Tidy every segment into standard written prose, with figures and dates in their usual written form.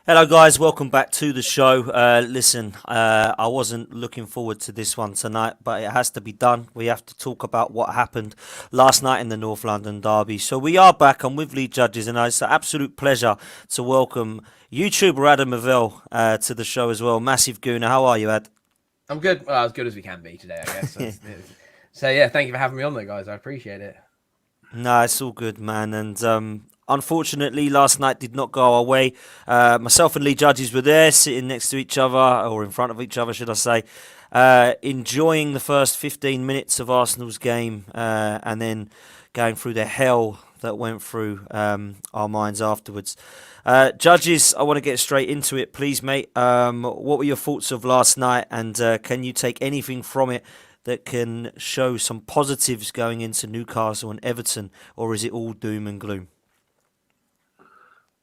Hello, guys. Welcome back to the show. Listen, I wasn't looking forward to this one tonight, but it has to be done. We have to talk about what happened last night in the North London derby. So we are back. I'm with lead judges, and it's an absolute pleasure to welcome YouTuber Adam Avell to the show as well. Massive Gooner. How are you, Ad? I'm good. Well, as good as we can be today, I guess. So yeah, thank you for having me on there, guys. I appreciate it. No, it's all good, man. And unfortunately, last night did not go our way. Myself and Lee Judges were there, sitting next to each other, or in front of each other, should I say, enjoying the first 15 minutes of Arsenal's game, and then going through the hell that went through our minds afterwards. Judges, I want to get straight into it, please, mate. What were your thoughts of last night, and can you take anything from it that can show some positives going into Newcastle and Everton, or is it all doom and gloom?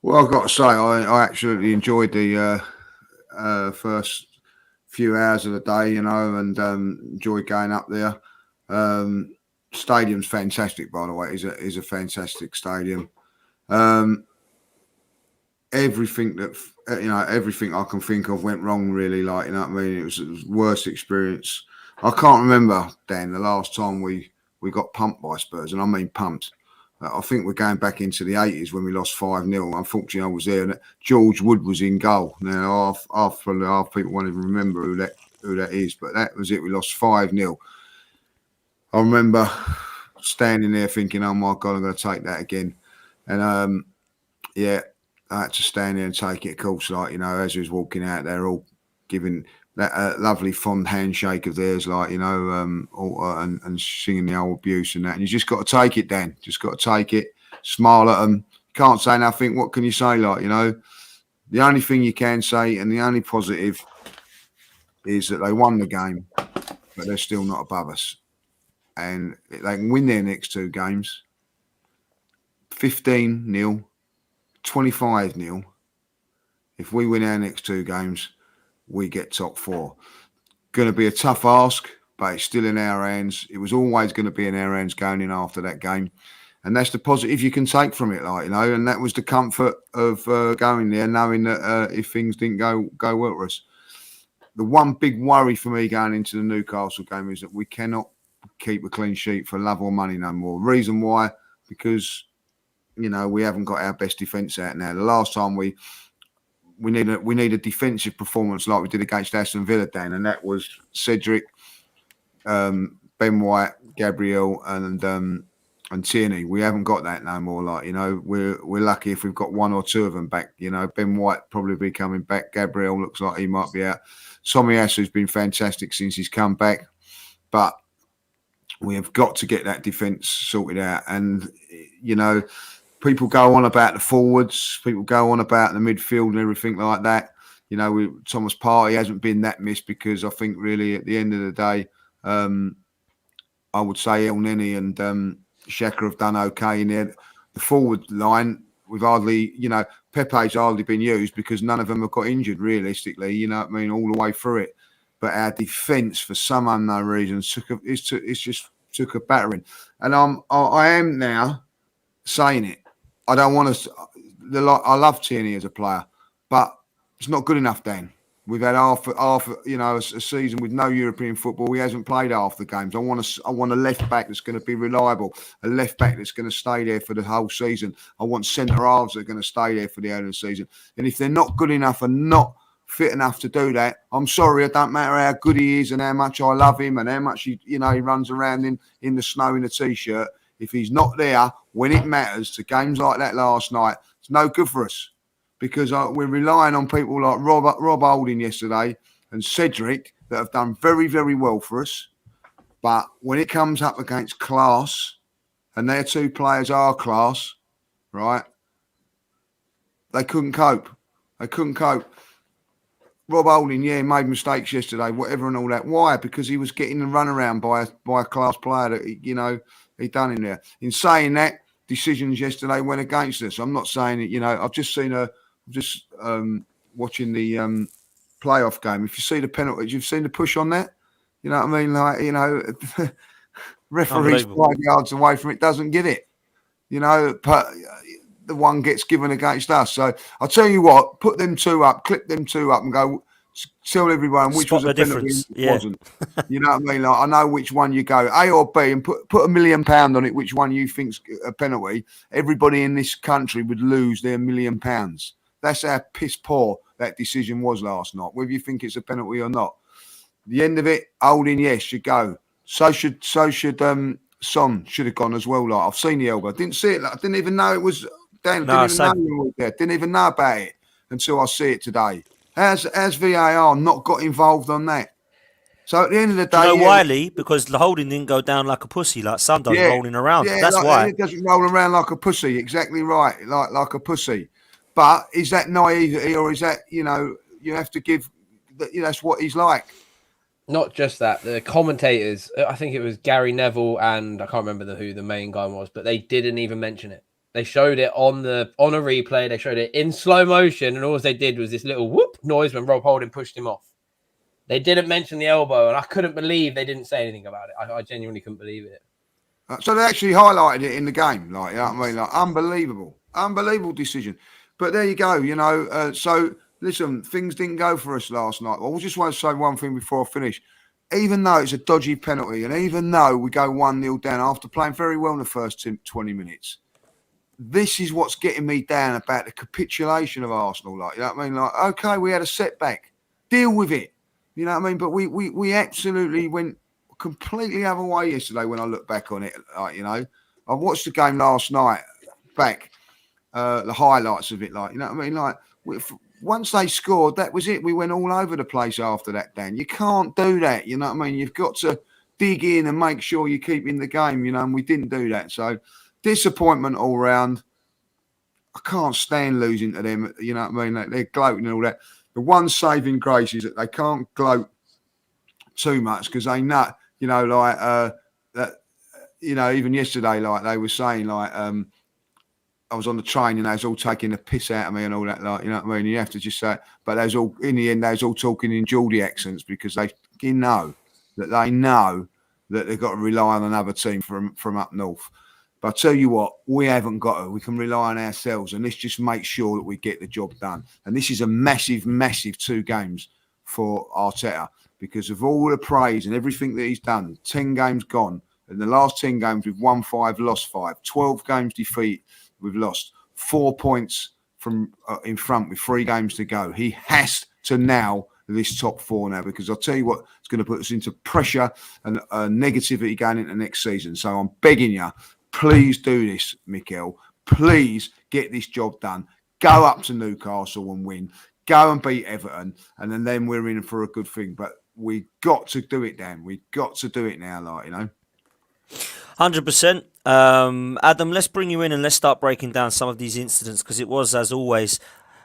Well, I've got to say, I absolutely enjoyed the first few hours of the day, and enjoyed going up there. Stadium's fantastic, by the way. It's a fantastic stadium. Everything everything I can think of went wrong, really. Like, it was the worst experience. I can't remember, Dan, the last time we got pumped by Spurs, and I mean pumped. I think we're going back into the 80s when we lost 5-0. Unfortunately, I was there, and George Wood was in goal. Now, half people won't even remember who that is, but that was it. We lost 5-0. I remember standing there thinking, "Oh my God, I'm going to take that again." And I had to stand there and take it. Of course, as we was walking out, they're all giving that lovely fond handshake of theirs, and singing the old abuse and that. And you just got to take it, Dan. Just got to take it. Smile at them. Can't say nothing. What can you say? The only thing you can say, and the only positive, is that they won the game, but they're still not above us. And they can win their next two games, 15-0, 25-0. If we win our next two games, we get top four. Going to be a tough ask, but it's still in our hands. It was always going to be in our hands going in after that game. And that's the positive you can take from it, and that was the comfort of going there, knowing that if things didn't go well for us. The one big worry for me going into the Newcastle game is that we cannot keep a clean sheet for love or money no more. Reason why? Because, we haven't got our best defence out now. The last time we need a defensive performance like we did against Aston Villa, Dan, and that was Cedric, Ben White, Gabriel, and Tierney. We haven't got that no more. We're lucky if we've got one or two of them back. Ben White probably be coming back. Gabriel looks like he might be out. Tomiyasu's been fantastic since he's come back, but we have got to get that defence sorted out. And people go on about the forwards, people go on about the midfield and everything like that. Thomas Partey hasn't been that missed, because I think really at the end of the day, I would say El Neni and Xhaka have done okay in there. The forward line, we've hardly, Pepe's hardly been used because none of them have got injured realistically, all the way through it. But our defence, for some unknown reason, just took a battering. And I am now saying it. I don't want to. I love Tierney as a player, but it's not good enough, Dan. We've had half a season with no European football. He hasn't played half the games. I want a left back that's going to be reliable, a left back that's going to stay there for the whole season. I want centre halves that are going to stay there for the end of the season. And if they're not good enough and not fit enough to do that, I'm sorry. It don't matter how good he is and how much I love him and how much he runs around in the snow in a t-shirt. If he's not there when it matters to games like that last night, it's no good for us, because we're relying on people like Rob Holding yesterday and Cedric that have done very, very well for us. But when it comes up against class, and their two players are class, right, they couldn't cope. Rob Holding, made mistakes yesterday, whatever and all that. Why? Because he was getting the run around by a class player that, he done in there. In saying that, decisions yesterday went against us. I'm not saying it, I've just seen watching the playoff game. If you see the penalties, you've seen the push on that. You know what I mean? Referee's 5 yards away from it, doesn't give it. But the one gets given against us. So I'll tell you what, put them two up, clip them two up and go tell everyone which Spot was a the penalty and difference. which Yeah. wasn't. You know what I mean? Like, I know which one you go, A or B, and put £1 million on it, which one you think's a penalty. Everybody in this country would lose their £1 million. That's how piss poor that decision was last night, whether you think it's a penalty or not. The end of it, Holding, yes, should go. So should Son should have gone as well. Like, I've seen the elbow. Didn't see it. Like, I didn't even know it was down. No, Didn't even know same. it was there. Didn't even know about it until I see it today. Has VAR not got involved on that? So at the end of the Do you day, know yeah, why, Lee? Because the Holding didn't go down like a pussy, like Son does, yeah, rolling around. yeah, That's like, why. it doesn't roll around like a pussy. Exactly right, like a pussy. But is that naivety, or is that, you have to give? That's what he's like. Not just that, the commentators, I think it was Gary Neville and I can't remember who the main guy was, but they didn't even mention it. They showed it on a replay. They showed it in slow motion, and all they did was this little whoop noise when Rob Holding pushed him off. They didn't mention the elbow, and I couldn't believe they didn't say anything about it. I genuinely couldn't believe it. So they actually highlighted it in the game, like, you know what I mean? Like, unbelievable decision. But there you go, so listen, things didn't go for us last night. I just want to say one thing before I finish. Even though it's a dodgy penalty, and even though we go 1-0 down after playing very well in the first 20 minutes, this is what's getting me down about the capitulation of Arsenal. Like, you know what I mean? Like, okay, we had a setback. Deal with it. You know what I mean? But we absolutely went completely other way yesterday when I look back on it. Like, I watched the game last night back, the highlights of it. Like, you know what I mean? Like, once they scored, that was it. We went all over the place after that, Dan. You can't do that. You know what I mean? You've got to dig in and make sure you keep in the game, and we didn't do that. So disappointment all round. I can't stand losing to them. You know what I mean? They're gloating and all that. The one saving grace is that they can't gloat too much because they know, that, even yesterday, like they were saying, like, I was on the train and they was all taking the piss out of me and all that, like, you know what I mean? You have to just say, but they was all, in the end, they was all talking in Geordie accents because they know that they've got to rely on another team from up north. But I tell you what, we haven't got to. We can rely on ourselves, and let's just make sure that we get the job done. And this is a massive, massive 2 games for Arteta because of all the praise and everything that he's done. 10 games gone. In the last 10 games, we've won 5, lost 5. 12 games defeat, we've lost 4 points from in front with 3 games to go. He has to now this top 4 now because I'll tell you what, it's going to put us into pressure and negativity going into next season. So I'm begging you, please do this, Mikel. Please get this job done. Go up to Newcastle and win. Go and beat Everton, and then we're in for a good thing. But we got to do it, Dan. We got to do it now, 100%. Adam, let's bring you in and let's start breaking down some of these incidents because it was, as always,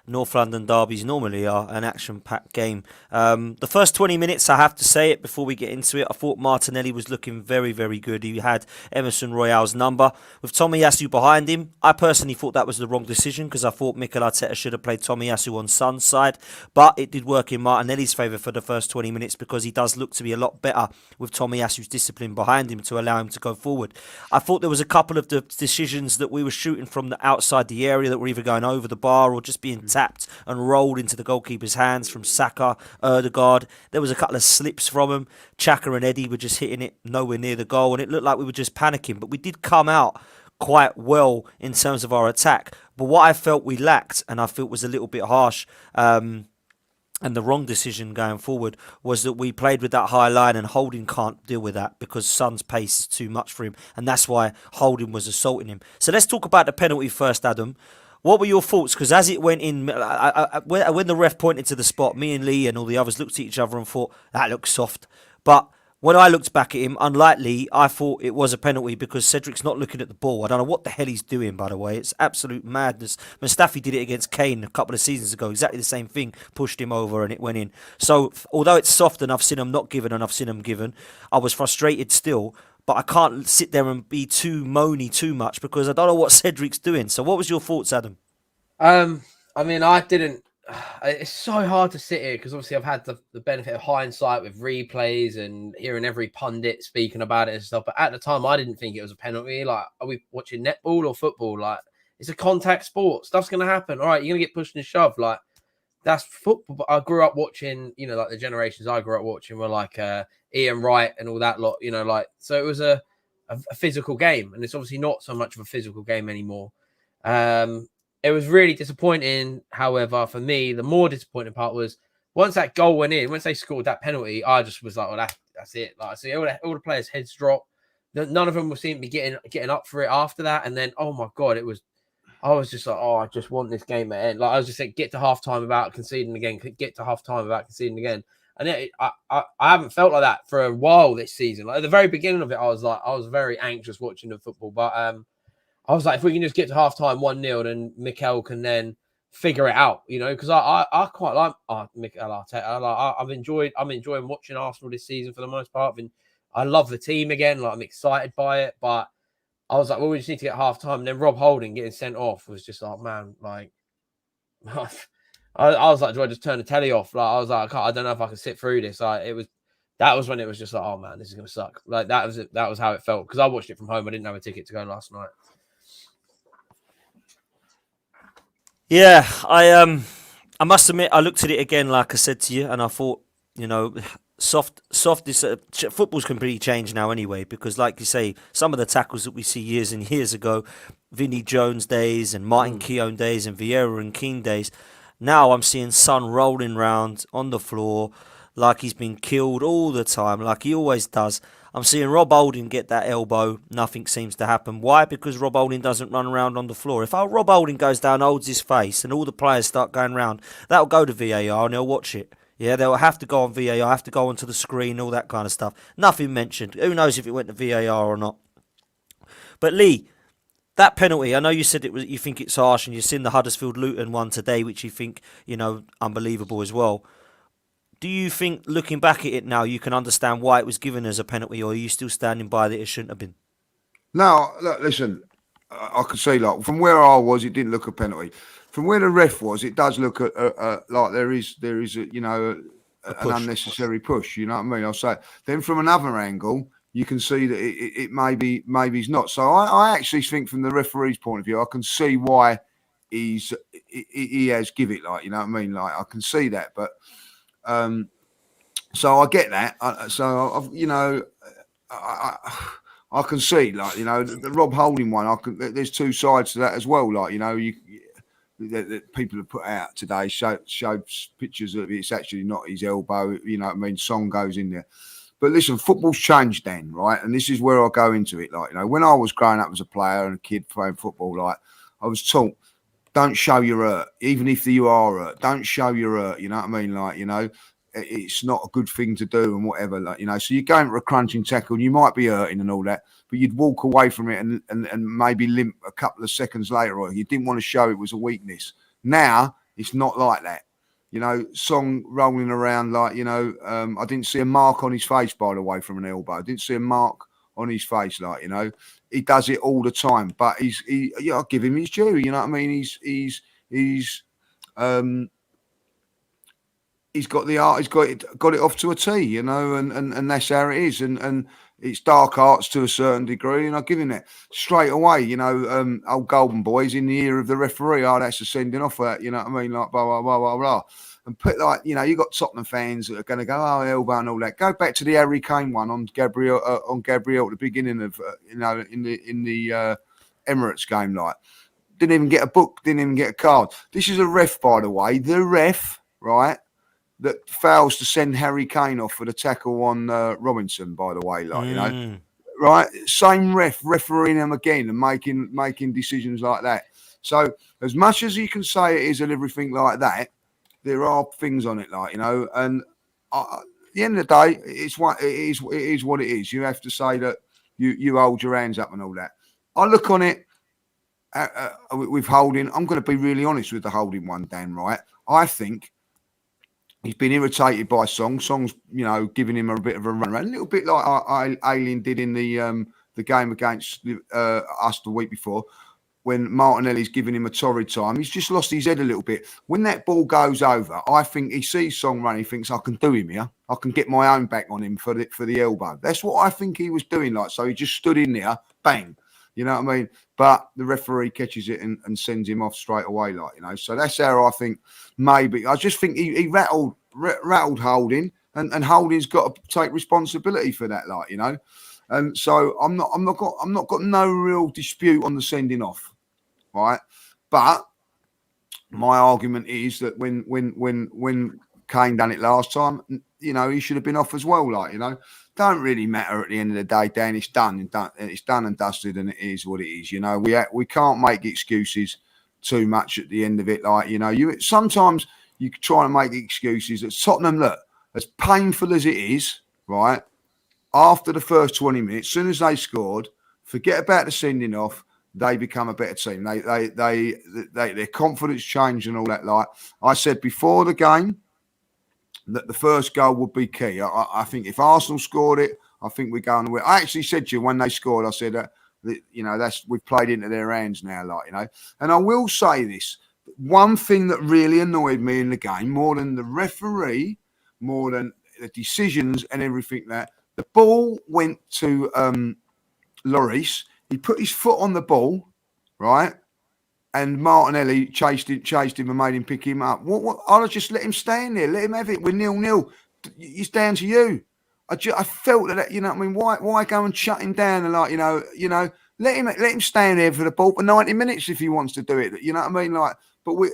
North London derbies normally are an action-packed game. The first 20 minutes, I have to say it before we get into it, I thought Martinelli was looking very, very good. He had Emerson Royale's number with Tomiyasu behind him. I personally thought that was the wrong decision because I thought Mikel Arteta should have played Tomiyasu on Son's side, but it did work in Martinelli's favour for the first 20 minutes because he does look to be a lot better with Tomiyasu's discipline behind him to allow him to go forward. I thought there was a couple of the decisions that we were shooting from the outside the area that were either going over the bar or just being tapped and rolled into the goalkeeper's hands from Saka, Erdegaard. There was a couple of slips from him. Xhaka and Eddie were just hitting it nowhere near the goal, and it looked like we were just panicking. But we did come out quite well in terms of our attack. But what I felt we lacked, and I felt was a little bit harsh, and the wrong decision going forward, was that we played with that high line and Holding can't deal with that because Son's pace is too much for him, and that's why Holding was assaulting him. So let's talk about the penalty first, Adam. What were your thoughts? Because as it went in, when the ref pointed to the spot, me and Lee and all the others looked at each other and thought, that looks soft. But when I looked back at him, unlike Lee, I thought it was a penalty because Cedric's not looking at the ball. I don't know what the hell he's doing, by the way. It's absolute madness. Mustafi did it against Kane a couple of seasons ago. Exactly the same thing. Pushed him over and it went in. So, although it's soft and I've seen him not given and I've seen him given, I was frustrated still. But I can't sit there and be too moany too much because I don't know what Cedric's doing. So what was your thoughts, Adam? I mean, I didn't. It's so hard to sit here because obviously I've had the benefit of hindsight with replays and hearing every pundit speaking about it and stuff. But at the time, I didn't think it was a penalty. Like, are we watching netball or football? Like, It's a contact sport. Stuff's going to happen. All right, you're going to get pushed and shoved. Like, that's football. But I grew up watching, like the generations I grew up watching were like Ian Wright and all that lot, like, so it was a physical game, and it's obviously not so much of a physical game anymore. It was really disappointing. However, for me, the more disappointing part was once that goal went in, once they scored that penalty, I just was like, well, that's it. Like, I see all the players' heads drop. None of them will seem to be getting up for it after that. And then, oh my God, I was just like, oh, I just want this game to end. Like, I was just saying, get to halftime without conceding again. Get to halftime without conceding again. And I haven't felt like that for a while this season. Like, at the very beginning of it, I was very anxious watching the football. But I was like, if we can just get to halftime 1-0, then Mikel can then figure it out, because I quite like Mikel Arteta. I'm enjoying watching Arsenal this season for the most part. I love the team again. Like, I'm excited by it, but I was like, well, we just need to get half time. And then Rob Holding getting sent off was just like, man, like, I was like, do I just turn the telly off? Like, I was like, I don't know if I can sit through this. Like, that was when it was just like, oh man, this is gonna suck. Like, that was how it felt, because I watched it from home. I didn't have a ticket to go last night. Yeah, I must admit, I looked at it again, like I said to you, and I thought, soft. Football's completely changed now anyway, because like you say, some of the tackles that we see years and years ago, Vinnie Jones days and Martin Keown days and Vieira and Keane days, now I'm seeing Son rolling round on the floor like he's been killed all the time, like he always does. I'm seeing Rob Holding get that elbow. Nothing seems to happen. Why? Because Rob Holding doesn't run around on the floor. If Rob Holding goes down, holds his face, and all the players start going round, that'll go to VAR and they'll watch it. Yeah, they'll have to go on VAR, have to go onto the screen, all that kind of stuff. Nothing mentioned. Who knows if it went to VAR or not? But Lee, that penalty, I know you said you think it's harsh, and you've seen the Huddersfield Luton one today, which you think, unbelievable as well. Do you think, looking back at it now, you can understand why it was given as a penalty, or are you still standing by that it shouldn't have been? No, look, listen, I can see, like, from where I was, it didn't look a penalty. From where the ref was, it does look like there is an unnecessary push. You know what I mean? I'll say. Then from another angle, you can see that it maybe it's not. So I actually think, from the referee's point of view, I can see why he has give it, like, you know what I mean? Like, I can see that, but so I get that. I can see, like, the Rob Holding one. There's two sides to that as well. Like, that people have put out today showed pictures of it's actually not his elbow. You know what I mean? Song goes in there. But listen, football's changed then, right? And this is where I go into it. Like, when I was growing up as a player and a kid playing football, like, I was taught, don't show your hurt, even if you are hurt. Don't show your hurt. You know what I mean? Like, it's not a good thing to do and whatever. Like, so you're going for a crunching tackle and you might be hurting and all that, but you'd walk away from it and maybe limp a couple of seconds later, or you didn't want to show it was a weakness. Now it's not like that. Song rolling around like, I didn't see a mark on his face, by the way, from an elbow. I didn't see a mark on his face, like, he does it all the time, but I'll give him his due. You know what I mean? He's got the art. He's got it off to a T, and that's how it is. And it's dark arts to a certain degree, and I give him that straight away. Old Golden Boy's in the ear of the referee. Oh, that's a sending off. That, you know what I mean? Like, blah blah blah blah blah. And put, like, you got Tottenham fans that are going to go, oh, elbow and all that. Go back to the Harry Kane one on Gabriel at the beginning of in the Emirates game. Like, didn't even get a book, didn't even get a card. This is a ref, by the way. The ref, right, that fails to send Harry Kane off for the tackle on Robinson, by the way, like, right? Same refereeing him again and making decisions like that. So as much as you can say it is and everything like that, there are things on it, like, and at the end of the day, it is what it is. You have to say that you hold your hands up and all that. I look on it with Holding. I'm going to be really honest with the Holding one, Dan, right? I think he's been irritated by Song. Song's, giving him a bit of a run around, a little bit like Alien did in the game against us the week before, when Martinelli's giving him a torrid time. He's just lost his head a little bit. When that ball goes over, I think he sees Song run. He thinks, I can do him here. I can get my own back on him for the elbow. That's what I think he was doing. Like, so he just stood in there, bang. You know what I mean? But the referee catches it and sends him off straight away, like, you know. So that's how I think maybe. I just think he rattled Holding, and Holding's got to take responsibility for that, like, you know. And so I'm not got no real dispute on the sending off, right? But my argument is that when Kane done it last time, you know, he should have been off as well. Like, you know, don't really matter at the end of the day, Dan. It's done and dusted, and it is what it is. You know, we can't make excuses too much at the end of it. Like, you know, sometimes you try to make excuses. At Tottenham, look, as painful as it is, right? After the first 20 minutes, as soon as they scored, forget about the sending off. They become a better team. Their confidence changed and all that. Like I said before the game, that the first goal would be key. I think if Arsenal scored it, I think we're going to win. I actually said to you when they scored, I said that, you know, we've played into their hands now, like, you know. And I will say this: one thing that really annoyed me in the game, more than the referee, more than the decisions and everything, that the ball went to Lloris. He put his foot on the ball, right? And Martinelli chased him and made him pick him up. What? I'd have just let him stand there. Let him have it. We're 0-0. It's down to you. I felt that, you know what I mean? Why go and shut him down and, like, you know, let him stand there for the ball for 90 minutes if he wants to do it. You know what I mean? Like, but we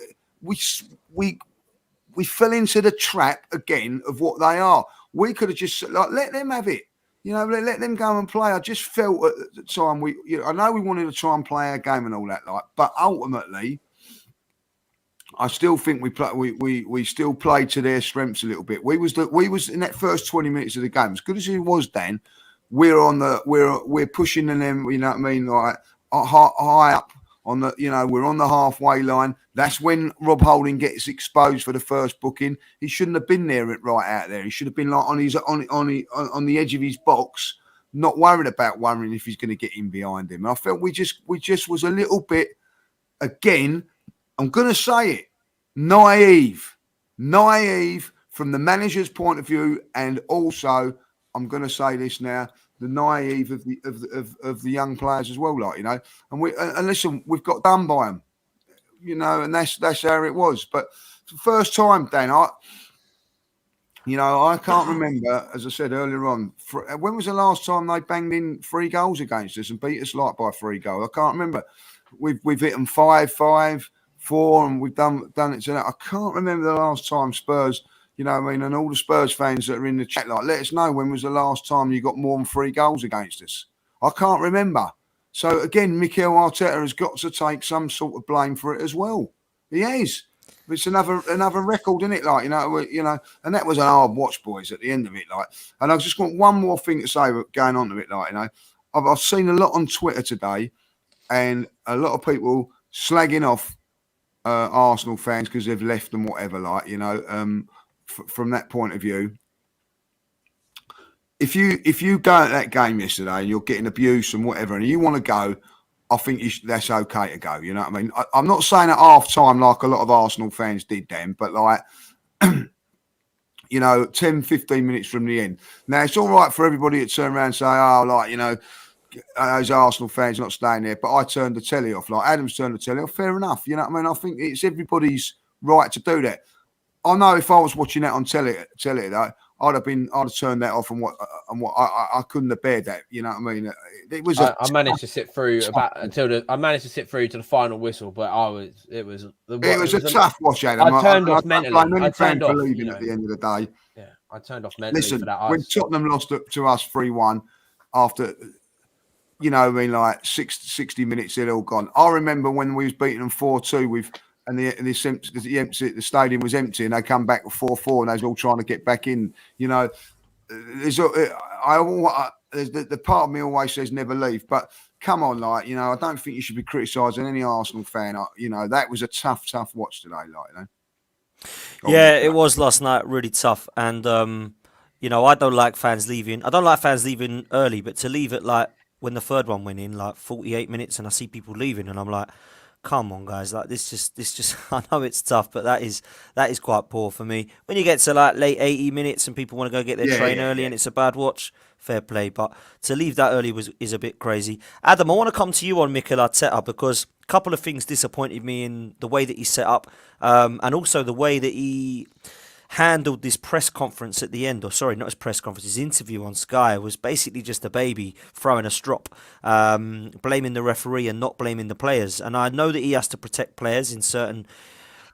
fell into the trap again of what they are. We could have just, like, let them have it. You know, let them go and play. I just felt at the time I know we wanted to try and play our game and all that, like, but ultimately, I still think we still played to their strengths a little bit. We was in that first 20 minutes of the game, as good as it was, Dan. We're pushing them. You know what I mean? Like, high up on the, you know, we're on the halfway line. That's when Rob Holding gets exposed for the first booking. He shouldn't have been there, right out there. He should have been, like, on the edge of his box, not wondering if he's going to get in behind him. And I felt we just was a little bit, again, I'm going to say it, naive from the manager's point of view, and also I'm going to say this now, the naive of the young players as well, like, you know. And listen, we've got done by them, you know, and that's how it was. But for the first time, Dan, I can't remember, as I said earlier on, when was the last time they banged in 3 goals against us and beat us like by 3 goals? I can't remember. We've hit them 5-5, 4, and we've done it to that. I can't remember the last time Spurs. You know what I mean? And all the Spurs fans that are in the chat, like, let us know when was the last time you got more than 3 goals against us. I can't remember. So, again, Mikel Arteta has got to take some sort of blame for it as well. He has. It's another record, isn't it? Like, you know, and that was an hard watch, boys, at the end of it. Like, and I just got one more thing to say going on to it. Like, you know, I've seen a lot on Twitter today, and a lot of people slagging off Arsenal fans because they've left and whatever. Like, you know, from that point of view, if you go at that game yesterday and you're getting abuse and whatever, and you want to go, I think that's okay to go. You know what I mean? I'm not saying at half time like a lot of Arsenal fans did then, but, like, you know, 10, 15 minutes from the end. Now, it's all right for everybody to turn around and say, oh, like, you know, those Arsenal fans not staying there, but I turned the telly off. Like, Adam's turned the telly off. Fair enough. You know what I mean? I think it's everybody's right to do that. I know if I was watching that on telly though, I'd have turned that off, and I couldn't have bared that. You know what I mean? It was. I managed to sit through to the final whistle, but it was a tough watch, Adam. I turned off mentally. I turned off, leaving at the end of the day. Yeah, I turned off mentally. Listen, for that. When Tottenham lost to us 3-1 after, you know, I mean, like 60 minutes, they'd all gone. I remember when we was beating them 4-2 and the stadium was empty, and they come back with 4-4, and they was all trying to get back in. You know, the part of me always says never leave, but come on, like, you know, I don't think you should be criticising any Arsenal fan. You know, that was a tough watch today, like, you know. Yeah, it was last night, really tough, and you know, I don't like fans leaving. I don't like fans leaving early, but to leave it like when the third one went in, like 48 minutes, and I see people leaving, and I'm like, Come on, guys! Like this just. I know it's tough, but that is quite poor for me. When you get to like late 80 minutes and people want to go get their train early and it's a bad watch, fair play. But to leave that early is a bit crazy. Adam, I want to come to you on Mikel Arteta because a couple of things disappointed me in the way that he set up, and also the way that he handled this press conference at the end, or sorry, not his press conference, his interview on Sky was basically just a baby throwing a strop, blaming the referee and not blaming the players. And I know that he has to protect players in certain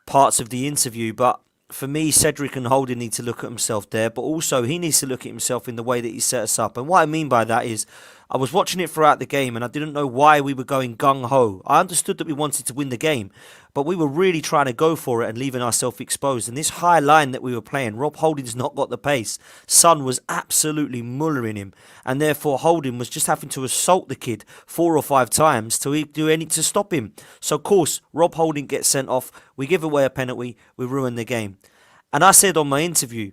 parts of the interview, but for me, Cedric and Holding need to look at himself there, but also he needs to look at himself in the way that he set us up. And what I mean by that is, I was watching it throughout the game and I didn't know why we were going gung-ho. I understood that we wanted to win the game, but we were really trying to go for it and leaving ourselves exposed. And this high line that we were playing, Rob Holding's not got the pace. Son was absolutely mullering him, and therefore Holding was just having to assault the kid 4 or 5 times to do anything to stop him. So of course, Rob Holding gets sent off, we give away a penalty, we ruin the game. And I said on my interview,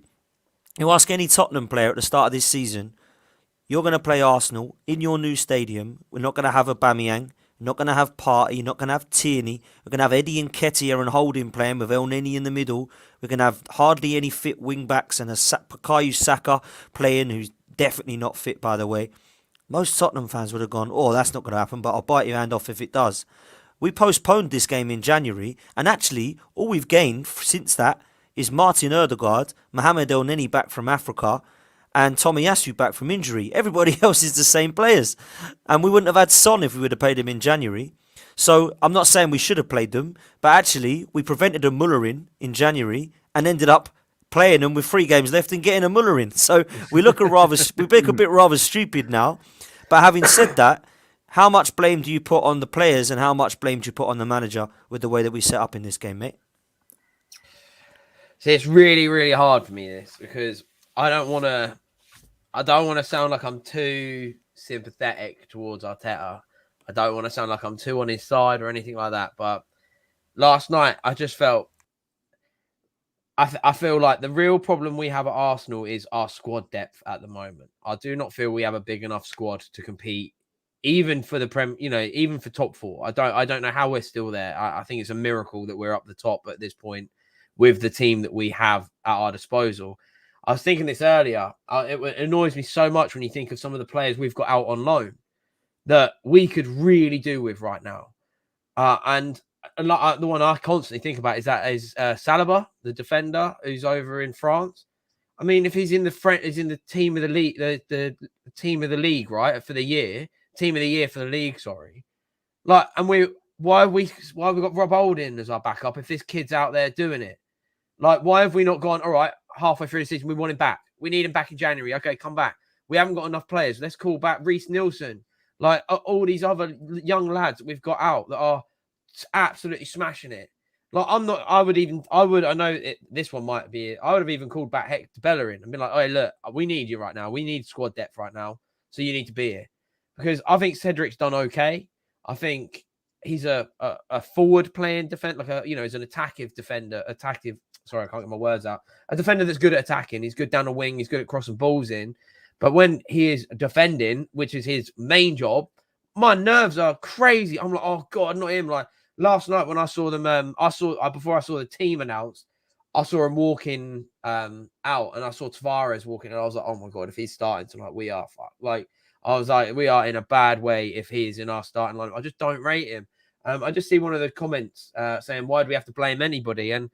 you ask any Tottenham player at the start of this season, you're going to play Arsenal in your new stadium. We're not going to have Aubameyang. We're not going to have Partey. You're not going to have Tierney. We're going to have Eddie and Nketiah and Holding playing with El Neni in the middle. We're going to have hardly any fit wing-backs and a Bukayo Saka playing, who's definitely not fit, by the way. Most Tottenham fans would have gone, oh, that's not going to happen, but I'll bite your hand off if it does. We postponed this game in January, and actually, all we've gained since that is Martin Ødegaard, Mohamed El Neni back from Africa, and Tomiyasu back from injury. Everybody else is the same players. And we wouldn't have had Son if we would have played him in January. So I'm not saying we should have played them, but actually we prevented a Mullering in January and ended up playing them with 3 games left and getting a Mullering. So we look a bit rather stupid now. But having said that, how much blame do you put on the players and how much blame do you put on the manager with the way that we set up in this game, mate? See, it's really, really hard for me, this, because I don't want to sound like I'm too sympathetic towards Arteta. I don't want to sound like I'm too on his side or anything like that. But last night, I just felt, I feel like the real problem we have at Arsenal is our squad depth at the moment. I do not feel we have a big enough squad to compete, even for the even for top 4. I don't know how we're still there. I think it's a miracle that we're up the top at this point with the team that we have at our disposal. I was thinking this earlier. It annoys me so much when you think of some of the players we've got out on loan that we could really do with right now. And the one I constantly think about is Saliba, the defender who's over in France. I mean, if he's in the team of the league, the team of the league, right, for the year, team of the year for the league. Sorry, like, and why have we got Rob Holding as our backup if this kid's out there doing it? Like, why have we not gone, all right, halfway through the season, we want him back. We need him back in January. Okay, come back. We haven't got enough players. Let's call back Reece Nielsen. Like, all these other young lads that we've got out that are absolutely smashing it. Like, I know this one might be it. I would have even called back Hector Bellerin and been like, hey, look, we need you right now. We need squad depth right now. So you need to be here. Because I think Cedric's done okay. I think he's a forward playing defender, he's an attacking defender. Sorry, I can't get my words out. A defender that's good at attacking. He's good down the wing. He's good at crossing balls in. But when he is defending, which is his main job, my nerves are crazy. I'm like, oh God, not him. Like last night when I saw them, before I saw the team announced, I saw him walking out, and I saw Tavares walking, and I was like, oh my God, if he's starting tonight, we are fucked. Like I was like, we are in a bad way if he's in our starting line. I just don't rate him. I just see one of the comments saying, why do we have to blame anybody? And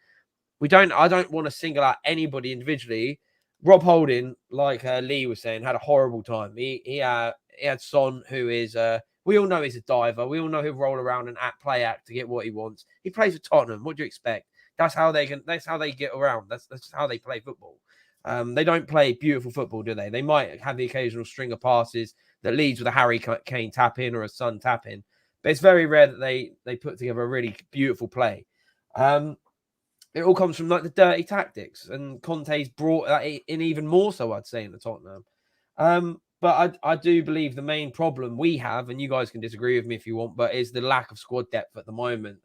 I don't want to single out anybody individually. Rob Holding, like Lee was saying, had a horrible time. He had Son, who is we all know he's a diver. We all know he'll roll around and play act to get what he wants. He plays for Tottenham. What do you expect? That's how they get around. That's how they play football. They don't play beautiful football, do they? They might have the occasional string of passes that leads with a Harry Kane tap in or a Son tap in, but it's very rare that they put together a really beautiful play. It all comes from like the dirty tactics, and Conte's brought that in even more so, I'd say, in the Tottenham. But I do believe the main problem we have, and you guys can disagree with me if you want, but is the lack of squad depth at the moment.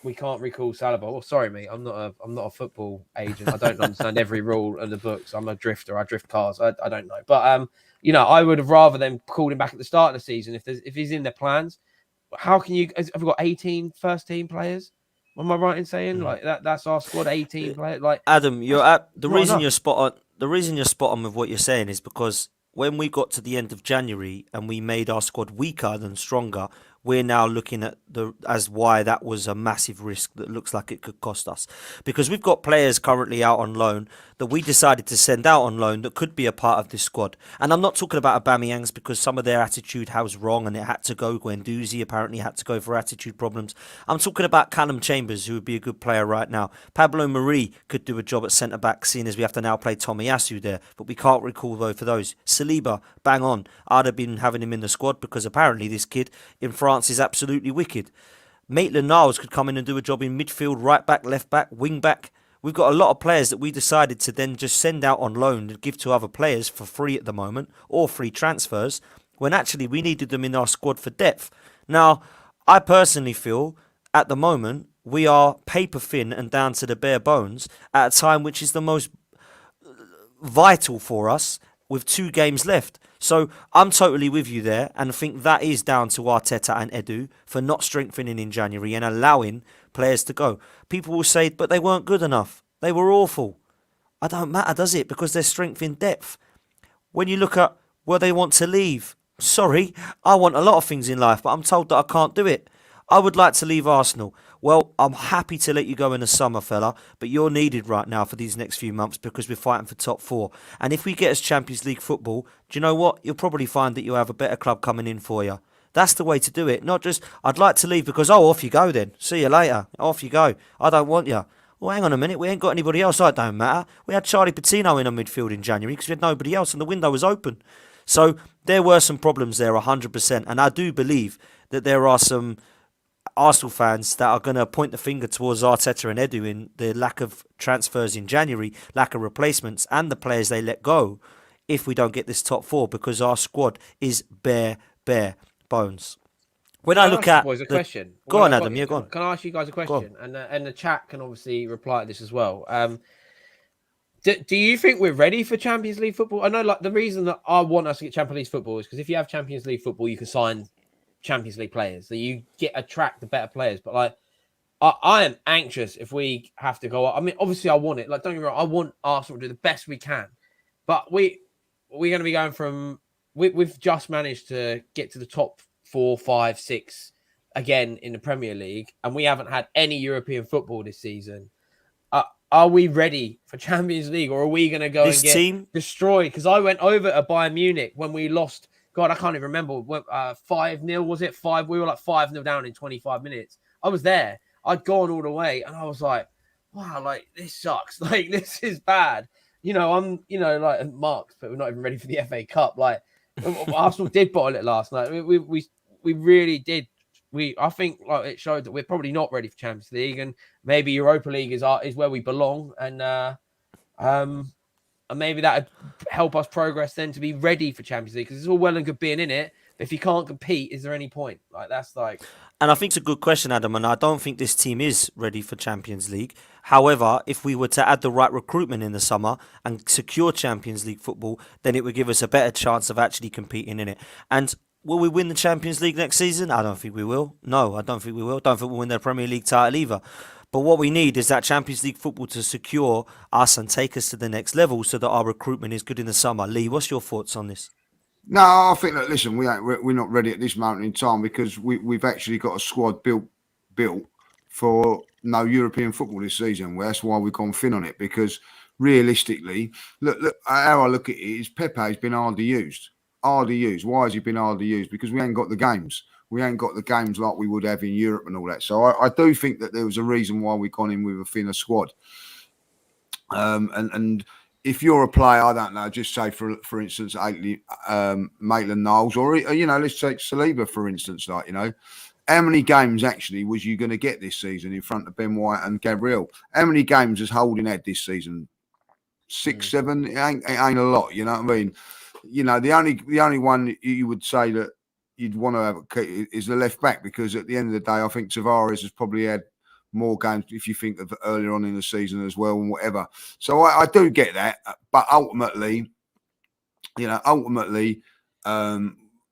We can't recall Saliba. Oh, sorry, mate. I'm not a football agent. I don't understand every rule in the books. I'm a drifter. I drift cars. I don't know. But I would have rather them called him back at the start of the season if he's in their plans. how can you? Have we got 18 first team players? Am I right in saying like that? That's our squad, 18 players. Like Adam, that's the not reason enough. you're spot on. The reason you're spot on with what you're saying is because when we got to the end of January and we made our squad weaker than stronger, we're now looking at the as why that was a massive risk that looks like it could cost us. Because we've got players currently out on loan that we decided to send out on loan that could be a part of this squad. And I'm not talking about Aubameyangs because some of their attitude was wrong and it had to go. Guendouzi apparently had to go for attitude problems. I'm talking about Callum Chambers, who would be a good player right now. Pablo Marie could do a job at centre back, seeing as we have to now play Tomiyasu there, but we can't recall though for those. Saliba, bang on. I'd have been having him in the squad because apparently this kid in France is absolutely wicked. Maitland-Niles could come in and do a job in midfield, right back, left back, wing back. We've got a lot of players that we decided to then just send out on loan and give to other players for free at the moment, or free transfers, when actually we needed them in our squad for depth. Now, I personally feel at the moment we are paper thin and down to the bare bones at a time which is the most vital for us with 2 games left. So I'm totally with you there, and I think that is down to Arteta and Edu for not strengthening in January and allowing players to go. People will say, but they weren't good enough. They were awful. It don't matter, does it? Because there's strength in depth. When you look at where they want to leave, sorry, I want a lot of things in life, but I'm told that I can't do it. I would like to leave Arsenal. Well, I'm happy to let you go in the summer, fella, but you're needed right now for these next few months because we're fighting for top 4. And if we get us Champions League football, do you know what? You'll probably find that you'll have a better club coming in for you. That's the way to do it. Not just, I'd like to leave because, oh, off you go then. See you later. Off you go. I don't want you. Well, hang on a minute. We ain't got anybody else. That don't matter. We had Charlie Patino in our midfield in January because we had nobody else and the window was open. So there were some problems there, 100%. And I do believe that there are some Arsenal fans that are going to point the finger towards Arteta and Edu in the lack of transfers in January, lack of replacements, and the players they let go if we don't get this top 4 because our squad is bare bones. When I look at boys, a the... question. Go on, Adam. Yeah, go on. Can I ask you guys a question? And the chat can obviously reply to this as well. Do you think we're ready for Champions League football? I know, like, the reason that I want us to get Champions League football is because if you have Champions League football, you can sign Champions League players, that you attract the better players. But like, I am anxious if we have to go up. I mean, obviously I want it. Like, don't get me wrong, I want Arsenal to do the best we can. But we're going to be going from we've just managed to get to the top 4, 5, 6 again in the Premier League, and we haven't had any European football this season. Are we ready for Champions League, or are we going to go and get destroyed? Because I went over to Bayern Munich when we lost. God, I can't even remember. 5-0, was it? 5? We were like 5-0 down in 25 minutes. I was there. I'd gone all the way, and I was like, wow, like, this sucks. Like, this is bad. I'm, like, marked, but we're not even ready for the FA Cup. Like, Arsenal did bottle it last night. We really did. I think like it showed that we're probably not ready for Champions League, and maybe Europa League is where we belong, and maybe that would help us progress then to be ready for Champions League, because it's all well and good being in it, but if you can't compete, is there any point? Like, that's like... And I think it's a good question, Adam, and I don't think this team is ready for Champions League. However, if we were to add the right recruitment in the summer and secure Champions League football, then it would give us a better chance of actually competing in it. And will we win the Champions League next season? I don't think we will. No, I don't think we will. Don't think we'll win the Premier League title either. But what we need is that Champions League football to secure us and take us to the next level so that our recruitment is good in the summer. Lee, what's your thoughts on this? No, I think that, listen, we're not ready at this moment in time because we've actually got a squad built for no European football this season. Well, that's why we've gone thin on it, because realistically, look how I look at it is Pepe's been hardly used. Why has he been hardly used? Because we ain't got the games. We ain't got the games like we would have in Europe and all that. So I do think that there was a reason why we've gone in with a thinner squad. And if you're a player, I don't know, just say for instance, Maitland-Niles, or let's take Saliba for instance. Like, how many games actually was you going to get this season in front of Ben White and Gabriel? How many games has Holding had this season? 6, 7. It ain't a lot. You know what I mean? The only one you would say that you'd want to have is the left back, because at the end of the day, I think Tavares has probably had more games if you think of earlier on in the season as well, and whatever. So I do get that, but ultimately,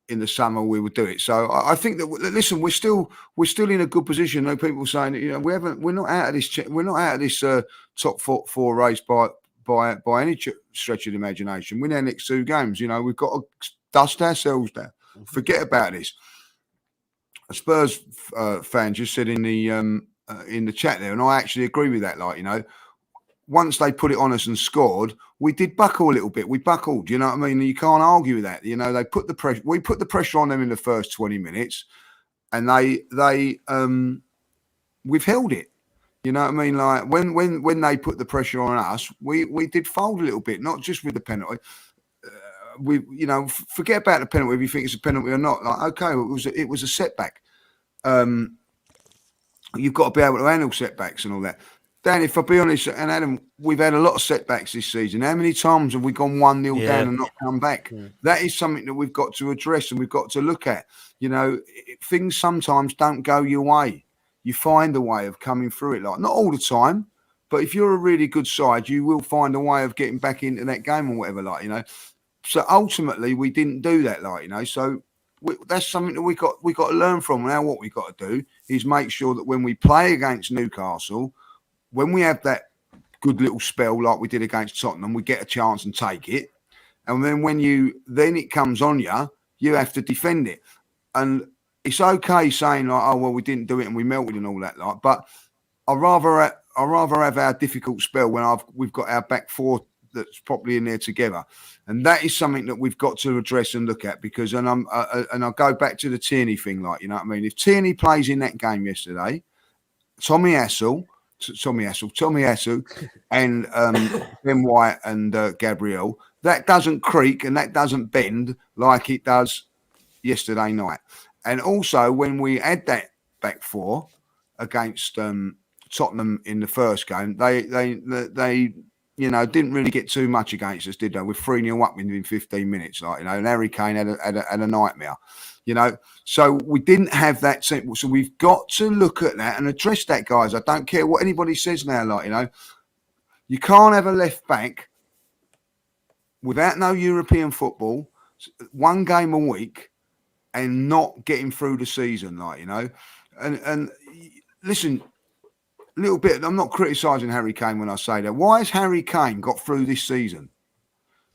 in the summer, we would do it. So I think that listen, we're still in a good position. Though people saying we're not out of this top four race by any stretch of the imagination. Win our next 2 games. We've got to dust ourselves down. Forget about this. A Spurs fan just said in the chat there, and I actually agree with that. Once they put it on us and scored, we did buckle a little bit. We buckled, you know what I mean? You can't argue with that. They put the pressure. We put the pressure on them in the first 20 minutes, and we've held it. You know what I mean? Like when they put the pressure on us, we did fold a little bit, not just with the penalty. Forget about the penalty if you think it's a penalty or not. Like, okay, it was a setback. You've got to be able to handle setbacks and all that. Dan, if I'll be honest, and Adam, we've had a lot of setbacks this season. How many times have we gone 1-0 down and not come back? That is something that we've got to address and we've got to look at. Things sometimes don't go your way. You find a way of coming through it. Like, not all the time, but if you're a really good side, you will find a way of getting back into that game or whatever. So ultimately, we didn't do that. So that's something that we got to learn from. Now, what we got to do is make sure that when we play against Newcastle, when we have that good little spell like we did against Tottenham, we get a chance and take it. And then when it comes on you, you have to defend it. And it's okay saying like, oh, well, we didn't do it and we melted and all that. But I'd rather have our difficult spell when we've got our back 4 that's properly in there together. And that is something that we've got to address and look at because, and I'll go back to the Tierney thing, you know what I mean? If Tierney plays in that game yesterday, Tommy Hassel, and Ben White and Gabriel, that doesn't creak and that doesn't bend like it does yesterday night. And also, when we had that back 4 against Tottenham in the first game, they didn't really get too much against us, did they? We're 3-0 up within 15 minutes, and Harry Kane had a nightmare. So we didn't have that. So we've got to look at that and address that, guys. I don't care what anybody says now. You can't have a left back without no European football, 1 game a week, and not getting through the season, And listen, a little bit. I'm not criticising Harry Kane when I say that. Why has Harry Kane got through this season?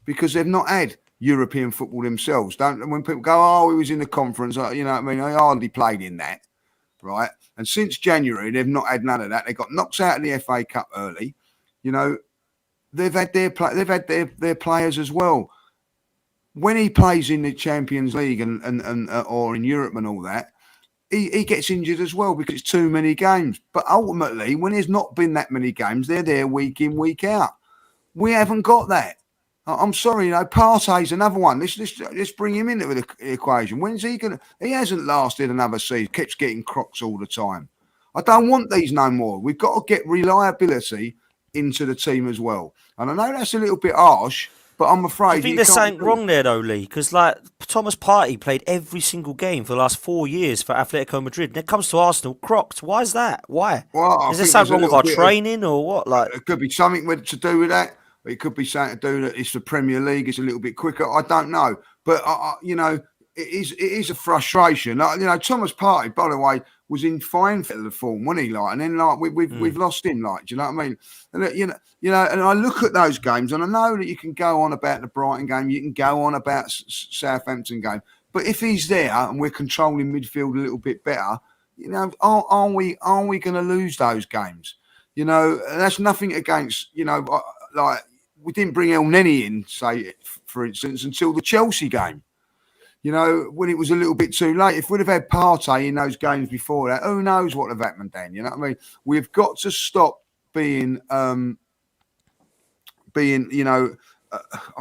Because they've not had European football themselves. When people go, oh, he was in the conference, you know what I mean? I hardly played in that, right? And since January, they've not had none of that. They got knocked out of the FA Cup early. They've had their players as well. When he plays in the Champions League and or in Europe and all that, he gets injured as well because it's too many games. But ultimately, when there's not been that many games, they're there week in, week out. We haven't got that. I'm sorry, Partey's another one. Let's bring him into the equation. When's he going to... He hasn't lasted another season. Keeps getting crocs all the time. I don't want these no more. We've got to get reliability into the team as well. And I know that's a little bit harsh, but I'm afraid... I think there's something wrong there, though, Lee, because Thomas Partey played every single game for the last 4 years for Atletico Madrid. And it comes to Arsenal, crocked. Why is that? Why? Well, is there something wrong with our training or what? It could be something to do with that. It could be something to do that it's the Premier League. It's a little bit quicker. I don't know. But, it is a frustration. Thomas Partey, by the way, was in fine for the form, wasn't he? And then we've lost him. Do you know what I mean? And and I look at those games, and I know that you can go on about the Brighton game, you can go on about Southampton game, but if he's there and we're controlling midfield a little bit better, are we going to lose those games? And that's nothing against we didn't bring El Neni in, say for instance, until the Chelsea game. When it was a little bit too late. If we'd have had Partey in those games before that, who knows what would have happened then? You know what I mean? We've got to stop being I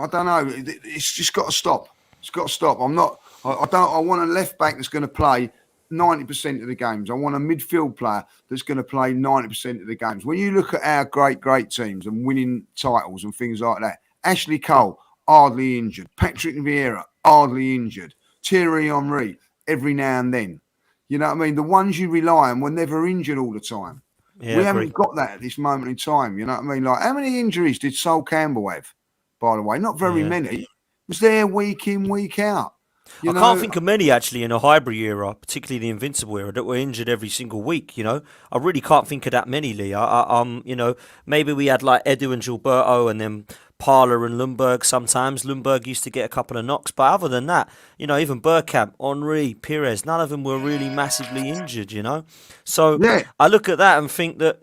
don't know. It's just got to stop. It's got to stop. I want a left back that's going to play 90% of the games. I want a midfield player that's going to play 90% of the games. When you look at our great teams and winning titles and things like that, Ashley Cole, hardly injured. Patrick Vieira, hardly injured. Thierry Henry, every now and then. You know what I mean? The ones you rely on were never injured all the time. Yeah, we haven't got that at this moment in time. You know what I mean? How many injuries did Sol Campbell have, by the way? Not very many. He was there week in, week out. You I can't know, think of many actually in a hybrid era, particularly the Invincible era, that were injured every single week. I really can't think of that many, Lee. Maybe we had like Edu and Gilberto, and then Parler and Lundberg. Sometimes Lundberg used to get a couple of knocks, but other than that, even Bergkamp, Henri, Pires, none of them were really massively injured. So yeah, I look at that and think that,